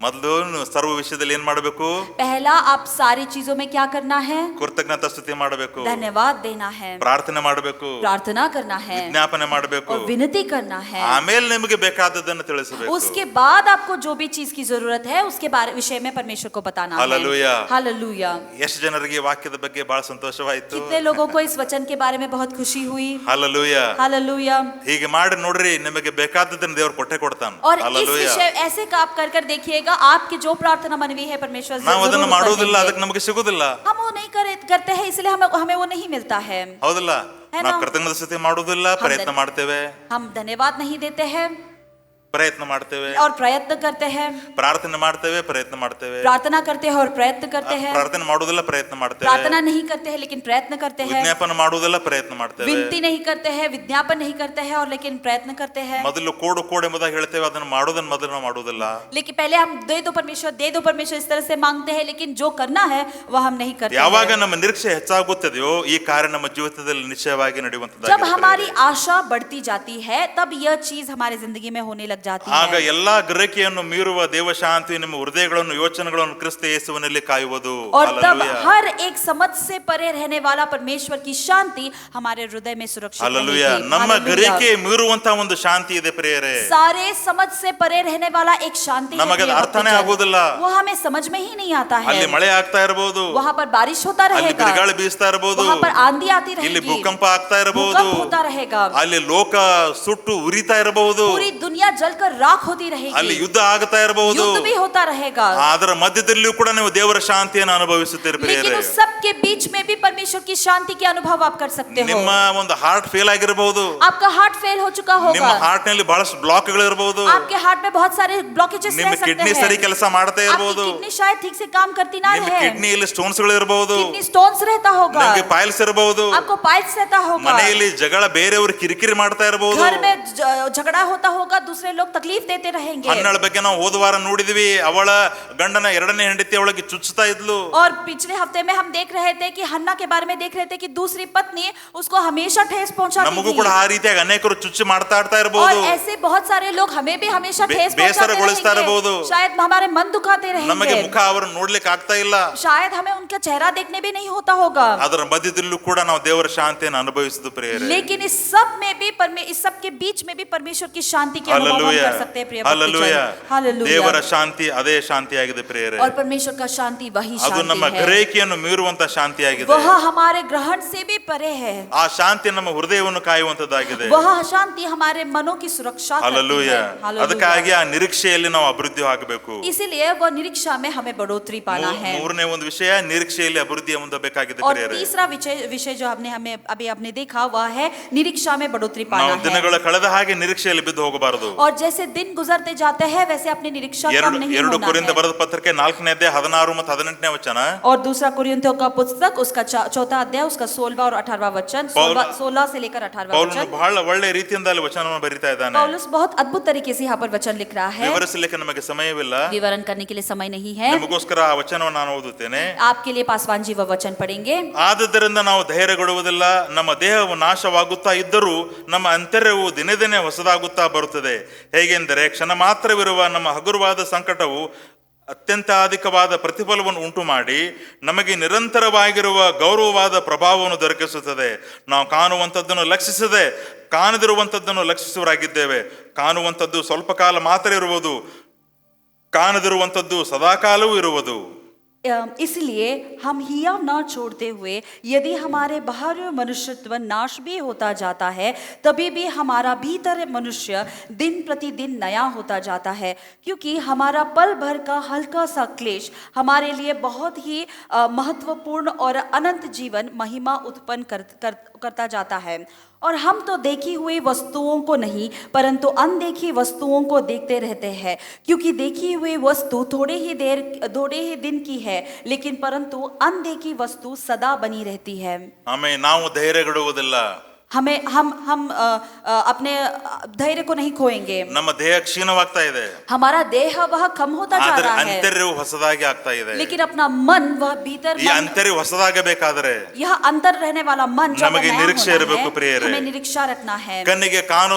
ಮೊದಲು ಸರ್ವ ವಿಷಯದಲ್ಲಿ ಏನ್ ಮಾಡಬೇಕು? पहला आप सारी चीजों में क्या करना है? ಕೃತಜ್ಞತಾ ಸ್ತುತಿ ಮಾಡಬೇಕು, धन्यवाद देना है, ಪ್ರಾರ್ಥನೆ ಮಾಡಬೇಕು, प्रार्थना करना है, ವಿಜ್ಞಾಪನೆ ಮಾಡಬೇಕು, और विनती करना है. ಆಮೇಲೆ ನಿಮಗೆ ಬೇಕಾದದ್ದನ್ನು ತಿಳಿಸಬೇಕು. उसके बाद आपको जो भी चीज की जरूरत है उसके बारे विषय में परमेश्वर को बताना है. हालेलुया. हालेलुया. ಎಷ್ಟು ಜನರಿಗೆ ಈ ವಾಕ್ಯದ ಬಗ್ಗೆ ಬಹಳ ಸಂತೋಷವಾಯಿತು? कितने लोगों को इस वचन के बारे में बहुत खुशी हुई. ಹಾಲೆಲೂಯಾ. हालेलुया. ಹೀಗೆ ಮಾಡಿ ನೋಡ್ರಿ, ನಿಮಗೆ ಬೇಕಾದದ್ದನ್ನು ದೇವರು ಕೊಟ್ಟೆ ಕೊಡ್ತಾನೆ. और इस ಹಾಲೆಲೂಯಾ. विषय ऐसे आप कर देखिएगा, आपकी जो प्रार्थना मनवी है परमेश्वर ನಾವು जरूर ಅದನ್ನು उत्तर ಮಾಡೋದಿಲ್ಲ, देंगे. ಅದಕ್ಕೆ ನಮಗೆ ಸಿಗುದಿಲ್ಲ. हम वो नहीं करते हैं, इसलिए हमें वो नहीं मिलता है. ಹೌದಲ್ಲ? है ನಾವು ना? ಕೃತಜ್ಞತಾ ಸ್ತುತಿ ಮಾಡೋದಿಲ್ಲ, ಪ್ರಯತ್ನ ಮಾಡ್ತೇವೆ, हम धन्यवाद नहीं देते हैं ಪ್ರಯತ್ನ ಮಾಡ್ತೇವೆ, और प्रयत्न करते हैं. ಪ್ರಾರ್ಥನೆ ಮಾಡ್ತೇವೆ, ಪ್ರಯತ್ನ ಮಾಡ್ತೇವೆ, प्रार्थना करते हैं और प्रयत्न करते हैं. ಪ್ರಾರ್ಥನೆ ಮಾಡೋದಿಲ್ಲ, ಪ್ರಯತ್ನ ಮಾಡ್ತೇವೆ, प्रार्थना नहीं करते हैं लेकिन प्रयत्न करते हैं. ವಿಜ್ಞಾಪನ ಮಾಡೋದಿಲ್ಲ, ಪ್ರಯತ್ನ ಮಾಡ್ತೇವೆ. विनती नहीं करते हैं, विज्ञापन नहीं करते हैं, और लेकिन प्रयत्न करते हैं. ಮೊದಲು ಕೋಡು ಎಂಬುದಾಗಿ ಹೇಳ್ತೇವೆ, ಅದನ್ನು ಮಾಡೋದನ್ನ ಮೊದಲು ನಾವು ಮಾಡೋದಿಲ್ಲ. लेकिन पहले हम दे दो परमेश्वर इस तरह से मांगते हैं, लेकिन जो करना है वह हम नहीं करते ಯಾವಾಗ हैं. ನಮ್ಮ ನಿರೀಕ್ಷೆ ಹೆಚ್ಚಾಗುತ್ತದೆಯೋ ಈ ಕಾರ್ಯ ನಮ್ಮ ಜೀವಿತದಲ್ಲಿ ನಿಶ್ಚಯವಾಗಿ जब ನಡೆಯುವಂತದ್ದಾಗಿದೆ. हमारी आशा बढ़ती जाती है तब यह चीज हमारी जिंदगी में होने लग जाती ಆಗ है. ಎಲ್ಲಾ ಗ್ರಹಿಕೆಯನ್ನು ಮೀರುವ ದೇವಶಾಂತಿ ನಿಮ್ಮ ಹೃದಯಗಳನ್ನು ಯೋಚನೆಗಳನ್ನು ಕ್ರಿಸ್ತ ಯೇಸುವಿನಲ್ಲಿ ಕಾಯುವುದು. और तब हालेलुया. हर एक समझ से परे रहने वाला परमेश्वर की शांति हमारे हृदय में सुरक्षित ಹಾಲೆಲೂಯಾ. रहेगी. ನಮ್ಮ हालेलुया. ಗ್ರಹಿಕೆ ಮೀರುವಂತಹ ಒಂದು ಶಾಂತಿ ಇದೆ ಪ್ರಿಯರೇ. सारे समझ से परे रहने वाला एक शांति है ನಮಗೆ ಅದು प्रिय ಅರ್ಥನೇ भक्तजन. ಆಗುವುದಿಲ್ಲ. वो हमें समझ में ही नहीं आता है. ಅಲ್ಲಿ ಮಳೆ ಆಗ್ತಾ ಇರಬಹುದು, वहाँ पर बारिश होता ಅಲ್ಲಿ रहेगा, ಬಿರುಗಾಳಿ ಬೀಸ್ತಾ ಇರಬಹುದು, वहाँ पर आंधी आती ಇಲ್ಲಿ रहेगी, ಭೂಕಂಪ ಆಗ್ತಾ ಇರಬಹುದು, भूकंप होता रहेगा, ಅಲ್ಲಿ ಲೋಕ ಸುಟ್ಟು ಉರಿತಾ ಇರಬಹುದು, पूरी दुनिया जलकर राख होती ಅಲ್ಲಿ रहेगी, ಯುದ್ಧ ಆಗ್ತಾ ಇರಬಹುದು. युद्ध भी होता रहेगा. ಅದರ ಮಧ್ಯದಲ್ಲಿಯೂ ಕೂಡ ನೀವು ದೇವರ ಶಾಂತಿಯನ್ನು ಅನುಭವಿಸುತ್ತೀರಿ लेकिन ಪ್ರಿಯರೇ. उस सब के बीच में भी परमेश्वर की शांति के अनुभव आप कर सकते हो. ನಿಮ್ಮ ಒಂದು ಹಾರ್ಟ್ ಫೇಲ್ ಆಗಿರಬಹುದು, आपका हार्ट फेल हो चुका ನಿಮ್ಮ होगा, ಹಾರ್ಟ್ ನಲ್ಲಿ ಬಹಳಷ್ಟು ಬ್ಲಾಕ್ ಗಳು ಇರಬಹುದು, आपके हार्ट में बहुत सारे ब्लॉकेजेस ನಿಮ್ಮ रह सकते ಕಿಡ್ನಿ हैं, ಸರಿ ಕೆಲಸ ಮಾಡ್ತಾ आपकी ಇರಬಹುದು, किडनी शायद ठीक से काम करती ना ನಿಮ್ಮ रहे, ಕಿಡ್ನಿಯಲ್ಲಿ ಸ್ಟೋನ್ಸ್ ಗಳು ಇರಬಹುದು, किडनी स्टोन्स रहता होगा, ನಿಮಗೆ ಪಾಯಿಲ್ಸ್ ಇರಬಹುದು, आपको पाइल्स रहता होगा, ಮನೆಯಲ್ಲಿ ಜಗಳ ಬೇರೆಯವರು ಕಿರಿಕಿರಿ ಮಾಡ್ತಾ ಇರಬಹುದು. घर में झगड़ा होता होगा, दूसरे लोग तकलीफ देते रहेंगे. ಹನ್ನಳ ಬಗ್ಗೆ ನಾವು ಹೋದ ವಾರ ನೋಡಿದ್ವಿ, ಅವಳ ಗಂಡನ ಎರಡನೇ ಹೆಂಡತಿ ಅವಳಿಗೆ ಚುಚ್ಚುತ್ತಾ ಇದ್ಲು. और पिछले हफ्ते में हम देख रहे थे कि हन्ना के बारे में देख रहे थे कि दूसरी पत्नी उसको हमेशा ठेस पहुंचाती ನಮಗೂ थी. ಕೂಡ ಆ ರೀತಿಯಾಗಿ ಅನೇಕರು ಚುಚ್ಚು ಮಾತಾಡ್ತಾ ಇರಬಹುದು, और ऐसे बहुत सारे लोग हमें भी हमेशा ठेस ಬೇಸರಗೊಳಿಸ್ತಾ ಇರಬಹುದು. पहुंचाते रहेंगे, शायद हमारे मन दुखाते ನಮಗೆ रहेंगे, ಮುಖ ಅವರನ್ನು ನೋಡ್ಲಿಕ್ಕೆ ಆಗ್ತಾ ಇಲ್ಲ. शायद हमें उनका चेहरा देखने भी नहीं होता होगा. ಅದರ ಮಧ್ಯದಲ್ಲೂ ಕೂಡ ನಾವು ದೇವರ ಶಾಂತಿಯನ್ನು ಅನುಭವಿಸುವುದು ಪ್ರಿಯರೇ. लेकिन इस सब में भी इस सब के बीच में भी परमेश्वर की शांति के अनुभव हम हालेलुया, कर सकते हैं प्रिय हालेलुया. भक्तजन. हालेलुया. ದೇವರ ಶಾಂತಿ ಅದೇ ಶಾಂತಿಯಾಗಿದೆ ಪ್ರಿಯರೇ. और परमेश्वर का शांति वही ಅದು ನಮ್ಮ शांति है, ಗ್ರಹಿಕೆಯನ್ನು ಮೀರುವಂತ ಶಾಂತಿಯಾಗಿದೆ. वह हमारे ग्रहण से भी परे है. ಆ ಶಾಂತಿ ನಮ್ಮ ಹೃದಯವನ್ನು ಕಾಯುವಂತದ್ದಾಗಿದೆ. वह शांति हमारे मनों की सुरक्षा करती ಹಾಲೆಲೂಯಾ. है. हालेलुया. ಅದಕ್ಕಾಗಿ ಆ ನಿರೀಕ್ಷೆಯಲ್ಲಿ ನಾವು ಅಭಿವೃದ್ಧಿ ಆಗಬೇಕು. इसीलिए वह निरीक्षा में हमें बढ़ोतरी पाना है. ಮೂರನೇ ಒಂದು ವಿಷಯ, ನಿರೀಕ್ಷೆಯಲ್ಲಿ ಅಭಿವೃದ್ಧಿ ಹೊಂದಬೇಕಾಗಿದೆ और ಪ್ರಿಯರೇ. तीसरा विषय जो हमें अभी आपने देखा वह है निरीक्षा में बढ़ोतरी पाना ನಾವು है. ದಿನಗಳ ಕಳೆದ ಹಾಗೆ ನಿರೀಕ್ಷೆಯಲ್ಲಿ ಬಿದ್ದು ಹೋಗಬಾರದು. और और जैसे दिन गुजरते जाते हैं वैसे अपनी निरीक्षा कम नहीं ಎರಡು होना ಕೊರಿಂಥ है। ಬರೆದ ಪತ್ರಿಕೆ 4ನೇ ಅಧ್ಯಾಯ 16 ಮತ್ತು 18ನೇ ವಚನ. और दूसरा कुरिन्थियों का पुस्तक उसका चौथा अध्याय उसका 16वां और 18वां वचन, 16 से लेकर 18वां ಪೌಲನು वचन। ಬಹಳ ಒಳ್ಳೆ ರೀತಿಯಿಂದ ಅಲ್ಲಿ ವಚನವನ್ನು ಬರೀತಾ ಇದ್ದಾನೆ. पौलुस बहुत अद्भुत तरीके से यहाँ पर वचन लिख रहा है। ವಿವರಿಸಲಿಕ್ಕೆ ನಮಗೆ ಸಮಯವಿಲ್ಲ. विवरण करने के लिए समय नहीं है। ನಿಮಗೋಸ್ಕರ ಆ ವಚನವನ್ನು ನಾನು ಓದುತ್ತೇನೆ. आपके लिए पासवान जी वह वचन पढ़ेंगे। ಆದುದರಿಂದ ನಾವು ಧೈರ್ಯಗೊಳ್ಳುವುದಿಲ್ಲ. ನಮ್ಮ ದೇಹವು ನಾಶವಾಗುತ್ತಾ ಇದ್ದರೂ ನಮ್ಮ ಅಂತರ್ಯವು ದಿನೇ ದಿನೇ ಹೊಸದಾಗುತ್ತಾ ಬರುತ್ತದೆ. ಹೇಗೆಂದರೆ ಕ್ಷಣ ಮಾತ್ರವಿರುವ ನಮ್ಮ ಹಗುರವಾದ ಸಂಕಟವು ಅತ್ಯಂತ ಅಧಿಕವಾದ ಪ್ರತಿಫಲವನ್ನು ಉಂಟು ಮಾಡಿ ನಮಗೆ ನಿರಂತರವಾಗಿರುವ ಗೌರವವಾದ ಪ್ರಭಾವವನ್ನು ದೊರಕಿಸುತ್ತದೆ. ನಾವು ಕಾಣುವಂಥದ್ದನ್ನು ಲಕ್ಷಿಸದೆ ಕಾಣದಿರುವಂಥದ್ದನ್ನು ಲಕ್ಷಿಸುವರಾಗಿದ್ದೇವೆ. ಕಾಣುವಂಥದ್ದು ಸ್ವಲ್ಪ ಕಾಲ ಮಾತ್ರ ಇರುವುದು, ಕಾಣದಿರುವಂಥದ್ದು ಸದಾಕಾಲವೂ ಇರುವುದು. इसलिए हम हिया न छोड़ते हुए यदि हमारे बाहर मनुष्यत्व नाश भी होता जाता है तभी भी हमारा भीतर मनुष्य दिन प्रतिदिन नया होता जाता है, क्योंकि हमारा पल भर का हल्का सा क्लेश हमारे लिए बहुत ही महत्वपूर्ण और अनंत जीवन महिमा उत्पन्न करता जाता है। और हम तो देखी हुई वस्तुओं को नहीं परंतु अनदेखी वस्तुओं को देखते रहते हैं, क्योंकि देखी हुई वस्तु थोड़े ही दिन की है लेकिन परंतु अनदेखी वस्तु सदा बनी रहती है। हमें ನಾವು ಧೈರ್ಯಗೊಳ್ಳುವುದಿಲ್ಲ. हम अपने धैर्य को नहीं खोएंगे। ನಮ್ಮ ದೇಹ ಕ್ಷೀಣವಾಗ್ತಾ ಇದೆ. हमारा देह वह कम होता जा रहा है ಅಂತರ್ಯವು ಹೊಸದಾಗಿ ಆಗ್ತಾ ಇದೆ. लेकिन अपना मन वह भीतर ಈ ಅಂತರ್ಯವು ಹೊಸದಾಗಬೇಕಾದರೆ यह अंतर रहने वाला मन ನಮಗೆ ನಿರೀಕ್ಷೆ ಇರಬೇಕು ಪ್ರಿಯರೇ. हमें निरीक्षा रखना है। ಕಣ್ಣಿಗೆ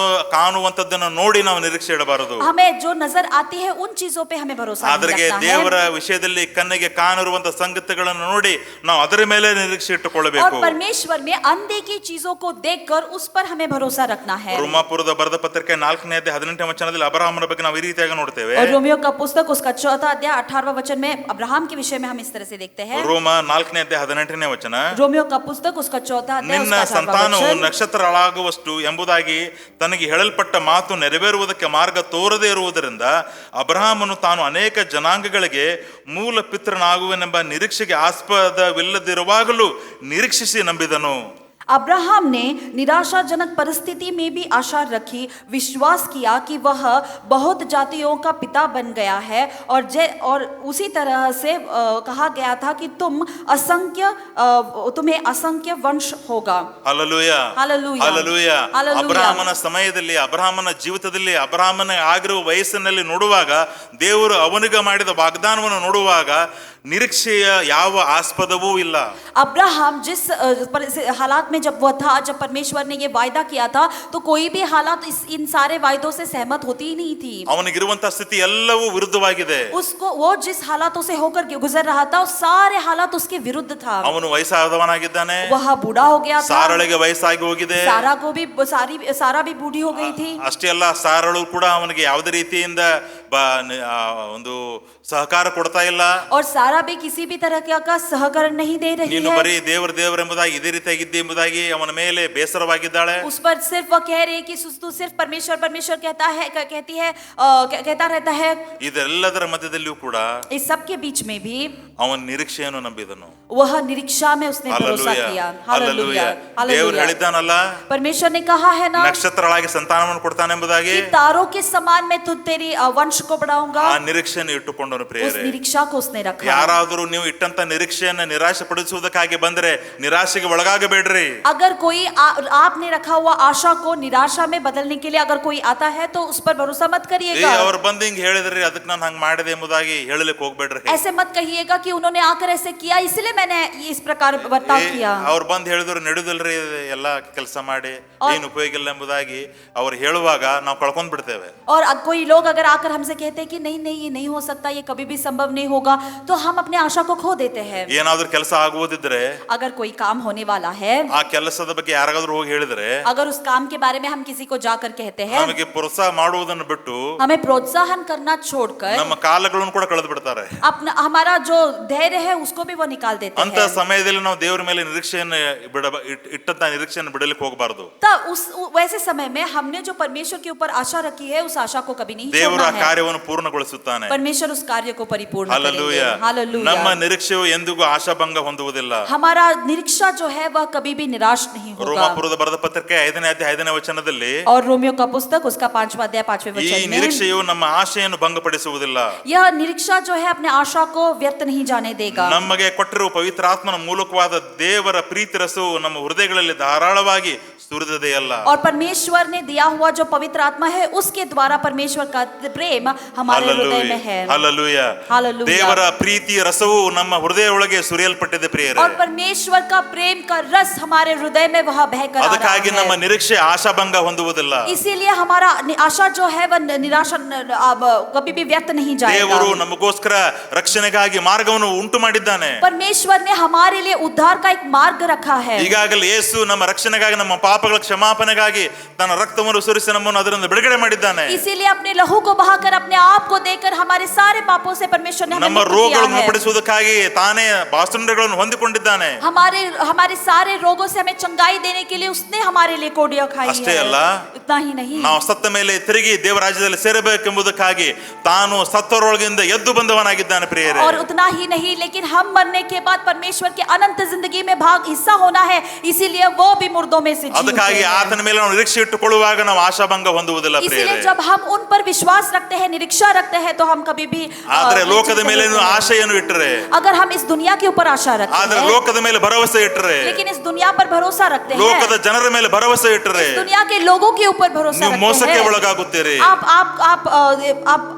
ಕಾಣುವಂತದ್ದನ್ನು ನೋಡಿ ನಾವು ನಿರೀಕ್ಷೆ ಇಡಬಾರದು. हमें जो नजर आती है उन चीजों पे हमें भरोसा नहीं ಆದ್ರೆ रखना है। ದೇವರ ವಿಷಯದಲ್ಲಿ ಕಣ್ಣಿಗೆ ಕಾಣಿರುವಂತ ಸಂಗತಿಗಳನ್ನು ನೋಡಿ ನಾವು ಅದರ ಮೇಲೆ ನಿರೀಕ್ಷೆ ಇಟ್ಟುಕೊಳ್ಳಬೇಕು. और परमेश्वर में अनदेखी चीजों को देखकर उस पर हमें भरोसा रखना है। ರೋಮಾಪುರದ ಬರೆದ ಪತ್ರಿಕೆ 4ನೇ ಅಧ್ಯಾಯ 18ನೇ ವಚನದಲ್ಲಿ ಅಬ್ರಹಾಮನ ಬಗ್ಗೆ ನಾವು ಈ ರೀತಿಯಾಗಿ ನೋಡ್ತೇವೆ. और रोमियो का पुस्तक उसका चौथा अध्याय 18वां वचन में अब्राहम के विषय में हम इस तरह से देखते हैं। ರೋಮ 4ನೇ ಅಧ್ಯಾಯ 18ನೇ ವಚನ, रोमियो का पुस्तक उसका चौथा अध्याय ನಿನ್ನ उसका 18वां ಸಂತಾನವು वचन, ನಕ್ಷತ್ರಗಳಾಗುವಷ್ಟು ಎಂಬುದಾಗಿ ತನಗೆ ಹೇಳಲ್ಪಟ್ಟ ಮಾತು ನೆರವೇರುವುದಕ್ಕೆ ಮಾರ್ಗ ತೋರದೇ ಇರುವುದರಿಂದ ಅಬ್ರಹಾಮನು ತಾನು ಅನೇಕ ಜನಾಂಗಗಳಿಗೆ ಮೂಲ ಪಿತೃನಾಗುವೆನೆಂಬ ನಿರೀಕ್ಷೆಗೆ ಆಸ್ಪದವಿಲ್ಲದಿರುವಾಗಲೂ ನಿರೀಕ್ಷಿಸಿ ನಂಬಿದನು. अब्राहम ने निराशाजनक परिस्थिति में भी आशा रखी, विश्वास किया कि वह बहुत जातियों का पिता बन गया है और उसी तरह से कहा गया था कि तुम्हें असंख्य वंश होगा। Hallelujah hallelujah hallelujah. ಹಲ್ಲೆಲೂಯಾ. ಅಬ್ರಹಾಮನ ಸಮಯದಲ್ಲಿ, ಅಬ್ರಹಾಮನ ಜೀವಿತದಲ್ಲಿ, ಅಬ್ರಹಾಮನ ಆಗಿರುವ ವಯಸ್ಸಿನಲ್ಲಿ ನೋಡುವಾಗ, ದೇವರು ಅವನಿಗೆ ಮಾಡಿದ ವಾಗ್ದಾನವನ್ನು ನೋಡುವಾಗ ನಿರೀಕ್ಷೆಯ ಯಾವ ಆಸ್ಪದವೂ ಇಲ್ಲ. अब्राहम जिस हालात में जब वह था, जब परमेश्वर ने ये वायदा किया था तो कोई भी हालात इन सारे वायदों से सहमत होती ही नहीं थी। ಅವನಿಗಿರುವಂತಹ ಸ್ಥಿತಿ ಎಲ್ಲವೂ ವಿರುದ್ಧವಾಗಿದೆ. उसको वो जिस हालातों से होकर गुजर रहा था वो सारे हालात उसके विरुद्ध था। ಅವನು ವಯಸ್ಸಾದವನಾಗಿದ್ದಾನೆ. वह बूढ़ा हो गया था। ಸಾರಳಿಗೆ ವಯಸ್ಸಾಗಿ ಹೋಗಿದೆ. सारा भी बूढ़ी हो गई थी। ಅಷ್ಟೇ ಅಲ್ಲ, ಸಾರಳು ಕೂಡ ಅವನಿಗೆ ಯಾವುದೇ ರೀತಿಯಿಂದ ಒಂದು ಸಹಕಾರ ಕೊಡ್ತಾ ಇಲ್ಲ. और सारा भी किसी भी तरह का सहकरण नहीं दे रही ನೀನು है। ಬರೀ ದೇವರು ಎಂಬುದಾಗಿ ಇದೇ ರೀತಿಯಾಗಿದ್ದೆ ಎಂಬುದಾಗಿ ಅವನ ಮೇಲೆ ಬೇಸರವಾಗಿದ್ದಾಳೆ. उस पर सिर्फ वह कह रही है कि तू सिर्फ परमेश्वर कहता रहता है। ಇದೆಲ್ಲದರ ಮಧ್ಯದಲ್ಲಿಯೂ ಕೂಡ इस सब के बीच में भी ಅವನ ನಿರೀಕ್ಷೆಯನ್ನು ನಂಬಿದನು. वह निरीक्षा में उसने भरोसा किया। हालेलुया ದೇವರು ಹೇಳಿದ್ದಾನಲ್ಲ, परमेश्वर ने कहा है ना, ನಕ್ಷತ್ರಗಳಾಗಿ ಸಂತಾನವನ್ನು ಕೊಡ್ತಾನೆ ಎಂಬುದಾಗಿ, कि तारों के समान मैं तेरी वंश को बढ़ाऊंगा। ಆ ನಿರೀಕ್ಷೆಯನ್ನು ಇಟ್ಟುಕೊಂಡನು उस ಪ್ರಿಯರೇ. निरीक्षा को उसने रखा। ಯಾರಾದರೂ ನೀವು ಇಟ್ಟಂತ ನಿರೀಕ್ಷೆಯನ್ನು ನಿರಾಶೆ ಪಡಿಸುವುದಕ್ಕಾಗಿ ಬಂದ್ರೆ ನಿರಾಶೆಗೆ ಒಳಗಾಗಬೇಡ್ರಿ. अगर कोई आपने रखा हुआ आशा को निराशा में बदलने के लिए अगर कोई आता है तो उस पर भरोसा मत करिएगा। ಅವ್ರು ಬಂದು ಹಿಂಗ್ ಹೇಳಿದ್ರಿ ಅದಕ್ಕೆ ನಾನು ಹಂಗ್ ಮಾಡಿದೆ ಎಂಬುದಾಗಿ ಹೇಳಲಿಕ್ಕೆ ಹೋಗ್ಬೇಡ್ರಿ. ऐसे मत कहिएगा कि उन्होंने आकर ऐसे किया इसलिए मैंने इस प्रकार बर्ताव किया। ಅವ್ರು ಬಂದು ಹೇಳಿದ್ರು ನಡೆಯುದಿಲ್ರಿ ಎಲ್ಲ ಕೆಲಸ ಮಾಡಿ ಏನು ಉಪಯೋಗ ಇಲ್ಲ ಎಂಬುದಾಗಿ ಅವ್ರು ಹೇಳುವಾಗ ನಾವು ಕಳ್ಕೊಂಡ್ ಬಿಡ್ತೇವೆ. और कोई लोग अगर आकर हमसे कहते हैं कि नहीं ये नहीं हो सकता, ये कभी भी संभव नहीं होगा, तो हम अपने आशा को खो देते हैं। ಏನಾದ್ರೂ ಕೆಲಸ ಆಗುವುದಿದ್ರೆ, अगर कोई काम होने वाला है, ಆ ಕೆಲಸದ ಬಗ್ಗೆ ಯಾರಿಗಾದ್ರೂ ಹೋಗಿ ಹೇಳಿದ್ರೆ, अगर उस काम के बारे में हम किसी को जाकर कहते हैं, ನಮಗೆ ಪ್ರೋತ್ಸಾಹ ಮಾಡುವುದನ್ನು ಬಿಟ್ಟು हमें प्रोत्साहन करना छोड़कर ನಮ್ಮ ಕಾಲಗಳನ್ನು ಕೂಡ ಕಳೆದು ಬಿಡ್ತಾರೆ. अपना हमारा जो धैर्य है उसको भी वो निकाल देते ಅಂತ हैं। ಸಮಯದಲ್ಲಿ ನಾವು ದೇವರ ಮೇಲೆ ನಿರೀಕ್ಷೆಯನ್ನು ಇಟ್ಟಂತ ನಿರೀಕ್ಷೆಯನ್ನು ಬಿಡಲಿಕ್ಕೆ ಹೋಗಬಾರದು. वैसे समय में हमने जो परमेश्वर के ऊपर आशा रखी है उस आशा को कभी नहीं ದೇವರು छोड़ना ಆ है। ಕಾರ್ಯವನ್ನು ಪೂರ್ಣಗೊಳಿಸುತ್ತಾನೆ. परमेश्वर उस कार्य कार्य को परिपूर्ण ಹಲ್ಲೆಲೂಯ. करेंगे। हालेलुया। ನಮ್ಮ ನಿರೀಕ್ಷೆಯು ಎಂದಿಗೂ ಆಶಾಭಂಗ ಹೊಂದುವುದಿಲ್ಲ. हमारा निरीक्षा जो है वह कभी भी निराश नहीं होगा। ರೋಮಾಪುರದ ಬರೆದ ಪತ್ರಿಕೆ 5ನೇ ಅಧ್ಯಾಯ 5ನೇ ವಚನದಲ್ಲಿ और रोमियो का पुस्तक उसका 5वां अध्याय 5वें ಈ वचन में ನಿರೀಕ್ಷೆಯು ನಮ್ಮ ಆಶೆಯನ್ನು ಭಂಗಪಡಿಸುವುದಿಲ್ಲ. यह निरीक्षा जो है अपने आशा को व्यर्थ नहीं जाने देगा। ನಮಗೆ ಕೊಟ್ಟಿರುವ ಪವಿತ್ರಾತ್ಮನ ಮೂಲಕವಾದ ದೇವರ ಪ್ರೀತಿ ರಸವು ನಮ್ಮ ಹೃದಯಗಳಲ್ಲಿ ಧಾರಾಳವಾಗಿ ಸುರಿದದೆಯಲ್ಲ. और परमेश्वर ने दिया हुआ जो पवित्र आत्मा है उसके द्वारा परमेश्वर का प्रेम हमारे हृदय में है। ಹಲ್ಲೆಲೂಯ. हालेलुया। ದೇವರ ಪ್ರೀತಿಯ ರಸವು ನಮ್ಮ ಹೃದಯದೊಳಗೆ ಸುರಿಯಲ್ಪಟ್ಟಿದೆ ಪ್ರಿಯರೇ. और परमेश्वर का प्रेम का रस हमारे हृदय में वह बहकर आ रहा ಅದಕ್ಕಾಗಿ ನಮ್ಮ है। ನಿರೀಕ್ಷೆ ಆಶಾಭಂಗ ಹೊಂದುವುದಿಲ್ಲ. इसीलिए हमारा आशा जो है वह निराशा कभी भी व्यर्थ नहीं जाएगा। ದೇವರು ನಮಗೋಸ್ಕರ ರಕ್ಷಣೆಗಾಗಿ ಮಾರ್ಗವನ್ನು ಉಂಟು ಮಾಡಿದ್ದಾನೆ. परमेश्वर ने हमारे लिए उद्धार का एक मार्ग रखा है। ಈಗಾಗಲೇ ಯೇಸು ನಮ್ಮ ರಕ್ಷಣೆಗಾಗಿ ನಮ್ಮ ಪಾಪಗಳ ಕ್ಷಮಾಪಣೆಗಾಗಿ ತನ್ನ ರಕ್ತವನ್ನು ಸುರಿಸಿ ನಮ್ಮನ್ನು ಅದರಿಂದ ಬಿಡುಗಡೆ ಮಾಡಿದ್ದಾನೆ. इसीलिए अपने लहू को बहाकर अपने आप को देकर हमारे सारे पापों से परमेश्वर ने हमें ನಮ್ಮ मुक्त किया ರೋಗಗಳನ್ನು है। ಗುಣಪಡಿಸುವುದಕ್ಕಾಗಿ ತಾನೇ ಬಾಸುಂಡೆಗಳನ್ನು ಹೊಂದಿಕೊಂಡಿದ್ದಾನೆ. हमारे सारे रोगों से हमें चंगाई देने के लिए उसने हमारे लिए कोड़ियां खाई ಅಷ್ಟೇ है। ಅಲ್ಲ, इतना ही नहीं, ನಾವು ಸತ್ತ ಮೇಲೆ ತಿರುಗಿ ದೇವರ ರಾಜ್ಯದಲ್ಲಿ ಸೇರಬೇಕೆಂಬುದಕ್ಕಾಗಿ ತಾನು ಸತ್ತವರೊಳಗಿಂದ ಎದ್ದು ಬಂದವನಾಗಿದ್ದಾನೆ ಪ್ರಿಯರೇ. और उतना ही नहीं, लेकिन हम मरने के बाद परमेश्वर के अनंत जिंदगी में भाग हिस्सा होना है, इसीलिए वो भी मुर्दों में से जी उठे ಅದಕ್ಕಾಗಿ हैं। ಆತನ ಮೇಲೆ ನಾವು ನಿರೀಕ್ಷೆ ಇಟ್ಟುಕೊಳ್ಳುವಾಗ ನಾವು ಆಶಾಭಂಗ ಹೊಂದುವುದಿಲ್ಲ इसीलिए ಪ್ರಿಯರೇ. जब हम उन पर विश्वास रखते हैं, निरीक्षा रखते हैं, तो हम कभी भी ಆದ್ರೆ ये ಲೋಕದ चीज़ ಮೇಲೆ नहीं होते हैं। ಆಶೆಯನ್ನು ಇಟ್ಟರೆ, अगर हम इस दुनिया के ऊपर आशा रखते ಆದ್ರೆ हैं, ಲೋಕದ ಮೇಲೆ ಭರವಸೆ ಇಟ್ಟರೆ, लेकिन इस दुनिया पर भरोसा रखते हैं, ಲೋಕದ ಜನರ ಮೇಲೆ ಭರವಸೆ ಇಟ್ಟರೆ दुनिया के लोगों के ऊपर भरोसा ನೀವು रखते ಮೋಸಕ್ಕೆ हैं, ಒಳಗಾಗುತ್ತೀರಿ.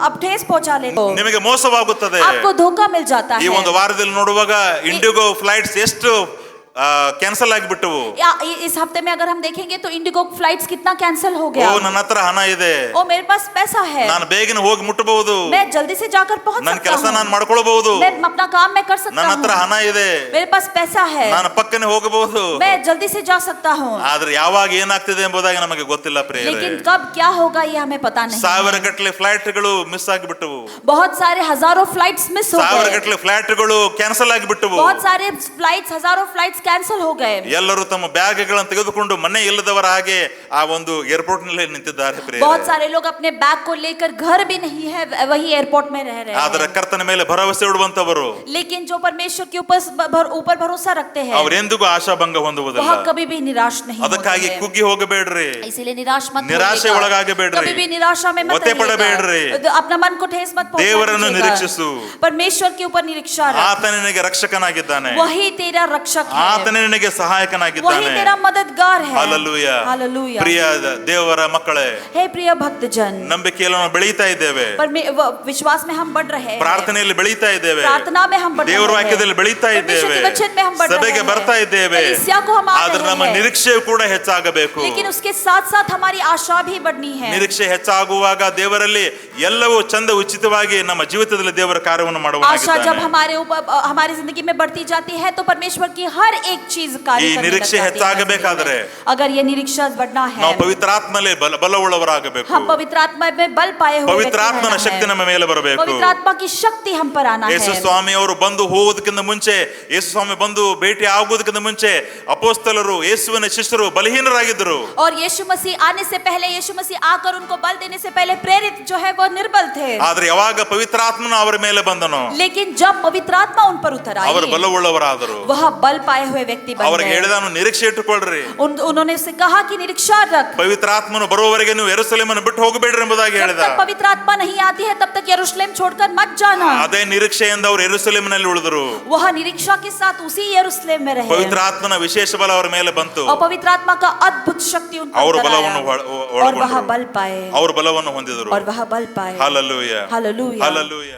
आप ठेस पहुंचा लेते हो, ನಿಮಗೆ ಮೋಸವಾಗುತ್ತದೆ. आपको धोखा मिल जाता ಈ है। ಒಂದು ವಾರದಲ್ಲಿ ನೋಡುವಾಗ ಇಂಡಿಗೋ ಫ್ಲೈಟ್ಸ್ ಎಷ್ಟು ಕ್ಯಾನ್ಸಲ್ ಆಗಿಬಿಟ್ಟವು. इस हफ्ते में अगर हम देखेंगे तो इंडिगो फ्लाइट्स कितना कैंसिल हो ಓ, गया। ನನ್ನ ಹತ್ರ ಹಣ ಇದೆ, ओ मेरे पास पैसा है, ನಾನು ಬೇಗನೆ ಹೋಗಿ ಮುಟ್ಟಬಹುದು, मैं जल्दी से जाकर पहुंच ನನ್ನ सकता ಕೆಲಸ हूँ, ನಾನು ಮಾಡ್ಕೊಳ್ಬಹುದು, मैं अपना काम मैं कर सकता ನನ್ನ ಹತ್ರ हूँ, ಹಣ ಇದೆ, मेरे पास पैसा है, ನಾನು ಪಕ್ಕನೆ ಹೋಗಬಹುದು. मैं जल्दी से जा सकता हूँ, ಆದ್ರೆ ಯಾವಾಗ ಏನಾಗ್ತಿದೆ ಎಂಬುದಾಗಿ ನಮಗೆ ಗೊತ್ತಿಲ್ಲ ಪ್ರಿಯರೇ. लेकिन कब क्या होगा ये हमें पता नहीं ಸಾವಿರ है। ಗಟ್ಟಲೆ ಫ್ಲೈಟ್ಗಳು ಮಿಸ್ ಆಗಿಬಿಟ್ಟವು, बहुत सारे हजारों फ्लाइट्स मिस हो ಸಾವಿರ गए, ಗಟ್ಟಲೆ ಫ್ಲೈಟ್ಗಳು ಕ್ಯಾನ್ಸಲ್ ಆಗಿಬಿಟ್ಟವು. बहुत सारे फ्लाइट्स हजारों फ्लाइट्स कैंसिल हो गए। ಎಲ್ಲರೂ ತಮ್ಮ ಬ್ಯಾಗ್ಗಳನ್ನು ತೆಗೆದುಕೊಂಡು ಮನೆ ಇಲ್ಲದವರ ಹಾಗೆ ಆ ಒಂದು ಏರ್ಪೋರ್ಟ್ ನಲ್ಲಿ ನಿಂತಿದ್ದಾರೆ ಪ್ರಿಯರೇ. बहुत सारे लोग अपने बैग को लेकर घर भी नहीं है, वही एयरपोर्ट में रह रहे ಆದರೆ हैं। ಕರ್ತನ ಮೇಲೆ ಭರವಸೆ ಇಡುವಂತವರು लेकिन जो परमेश्वर के ऊपर भरोसा रखते हैं, ಅವ್ರು ಎಂದಿಗೂ ಆಶಾಭಂಗ ಹೊಂದುವುದಿಲ್ಲ. वह कभी भी निराश नहीं होते ಅದಕ್ಕಾಗಿ हैं। ಕುಗ್ಗಿ ಹೋಗಬೇಡ್ರಿ, इसीलिए निराश मत ನಿರಾಶೆ होइएगा। ಒಳಗಾಗಬೇಡ್ರಿ, कभी भी निराशा में मत ಒತ್ತೆ ಪಡಬೇಡ್ರಿ, रहिएगा। अपना मन को ठेस मत ದೇವರನ್ನು पहुंचाइएगा। ನಿರೀಕ್ಷಿಸು. परमेश्वर के ऊपर निरीक्षा रख, ಆತ ನಿನಗೆ ರಕ್ಷಕನಾಗಿದ್ದಾನೆ, वही तेरा रक्षक ಆತ है, ನಿನಗೆ वही ಸಹಾಯಕನಾಗಿದ್ದಾನೆ. तेरा मददगार है। ಹಲ್ಲೆಲೂಯ. हालेलुया। ಪ್ರಿಯ ದೇವರ ಮಕ್ಕಳೇ, हे प्रिय भक्तजन, ನಂಬಿಕೆಯಲ್ಲಿ ನಾವು ಬೆಳೀತಾ ಇದ್ದೇವೆ, विश्वास में हम बढ़ रहे हैं, ಪ್ರಾರ್ಥನೆಯಲ್ಲಿ ಬೆಳೀತಾ ಇದ್ದೇವೆ, प्रार्थना में हम बढ़ रहे हैं, ದೇವರ ವಾಕ್ಯದಲ್ಲಿ ಬೆಳೀತಾ परमेश्वर ಇದ್ದೇವೆ, के वचन में हम बढ़ रहे ಸಭೆಗೆ हैं, ಬರ್ತಾ ಇದ್ದೇವೆ. कलीसिया को हम आ ಆದ್ರೆ रहे ನಮ್ಮ हैं, ನಿರೀಕ್ಷೆಯು ಕೂಡ ಹೆಚ್ಚಾಗಬೇಕು. लेकिन उसके साथ साथ हमारी आशा भी बढ़नी है। ನಿರೀಕ್ಷೆ ಹೆಚ್ಚಾಗುವಾಗ ದೇವರಲ್ಲಿ ಎಲ್ಲವೂ ಚಂದ ಉಚಿತವಾಗಿ ನಮ್ಮ ಜೀವಿತದಲ್ಲಿ ದೇವರ ಕಾರ್ಯವನ್ನು आशा जब ಮಾಡುವನಾಗಿದ್ದಾನೆ. हमारे ऊपर हमारी जिंदगी में बढ़ती जाती है तो परमेश्वर की हर एक चीज कार्य ಈ करने ನಿರೀಕ್ಷೆ लग जाती है ಹೆಚ್ಚಾಗಬೇಕಾದ್ರೆ हमारी जिंदगी में। अगर ये निरीक्षा बढ़ना है, ನಾವು ಪವಿತ್ರಾತ್ಮನಲ್ಲಿ ಬಲವುಳ್ಳವರಾಗಬೇಕು. हम पवित्र आत्मा में बल पाए हुए व्यक्ति ಪವಿತ್ರಾತ್ಮನ रहना ಶಕ್ತಿ है। ನಮ್ಮ ಮೇಲೆ ಬರಬೇಕು. पवित्र आत्मा की शक्ति हम पर आना ಯೇಸು है। ಸ್ವಾಮಿ ಅವರು ಬಂದು ಹೋಗೋದಕ್ಕಿಂತ ಮುಂಚೆ, ಯೇಸು ಸ್ವಾಮಿ ಬಂದು ಭೇಟಿ ಆಗೋದಕ್ಕಿಂತ ಮುಂಚೆ ಅಪೊಸ್ತಲರು, ಯೇಸುವಿನ ಶಿಷ್ಯರು ಬಲಹೀನರಾಗಿದ್ದರು. और यीशु मसीह आने से पहले, यीशु मसीह आकर उनको बल देने से पहले प्रेरित जो है वो निर्बल थे। ಆದ್ರೆ ಯಾವಾಗ ಪವಿತ್ರಾತ್ಮನು ಅವರ ಮೇಲೆ ಬಂದನೋ लेकिन जब पवित्र आत्मा उन पर उतर ಅವರು आई, ಬಲವುಳ್ಳವರಾದರು. वह बल पाए हुए व्यक्ति बन ಅವ್ರಿಗೆ गए। ಹೇಳಿದಾನು, ನಿರೀಕ್ಷೆ ಇಟ್ಟುಕೊಳ್ಳ್ರಿ, उन्होंने उससे कहा कि निरीक्षा रख, ಪವಿತ್ರಾತ್ಮನು ಬರುವವರೆಗೆ ನೀವು ಯೆರೂಸಲೇಮನ್ನು ಬಿಟ್ಟು ಹೋಗಬೇಡ್ರಿ ಎಂಬುದಾಗಿ जब ಹೇಳಿದ. तक पवित्र आत्मा नहीं आती है तब तक यरूशलेम छोड़कर मत जाना। ಅದೇ ನಿರೀಕ್ಷೆಯಿಂದ ಅವರು ಯೆರೂಸಲೇಮಿನಲ್ಲಿ ಉಳಿದರು. वह निरीक्षा के साथ उसी यरूशलेम में रहे, ಪವಿತ್ರಾತ್ಮನ ವಿಶೇಷ ಬಲ ಅವರ ಮೇಲೆ ಬಂತು. और पवित्र आत्मा का अद्भुत शक्ति उन पर ಅವರು उतर ಬಲವನ್ನು आया, और वह बल पाए, ಅವರು ಬಲವನ್ನು ಹೊಂದಿದರು. और वह बल पाए। Hallelujah, hallelujah. ಹಲ್ಲೆಲೂಯ.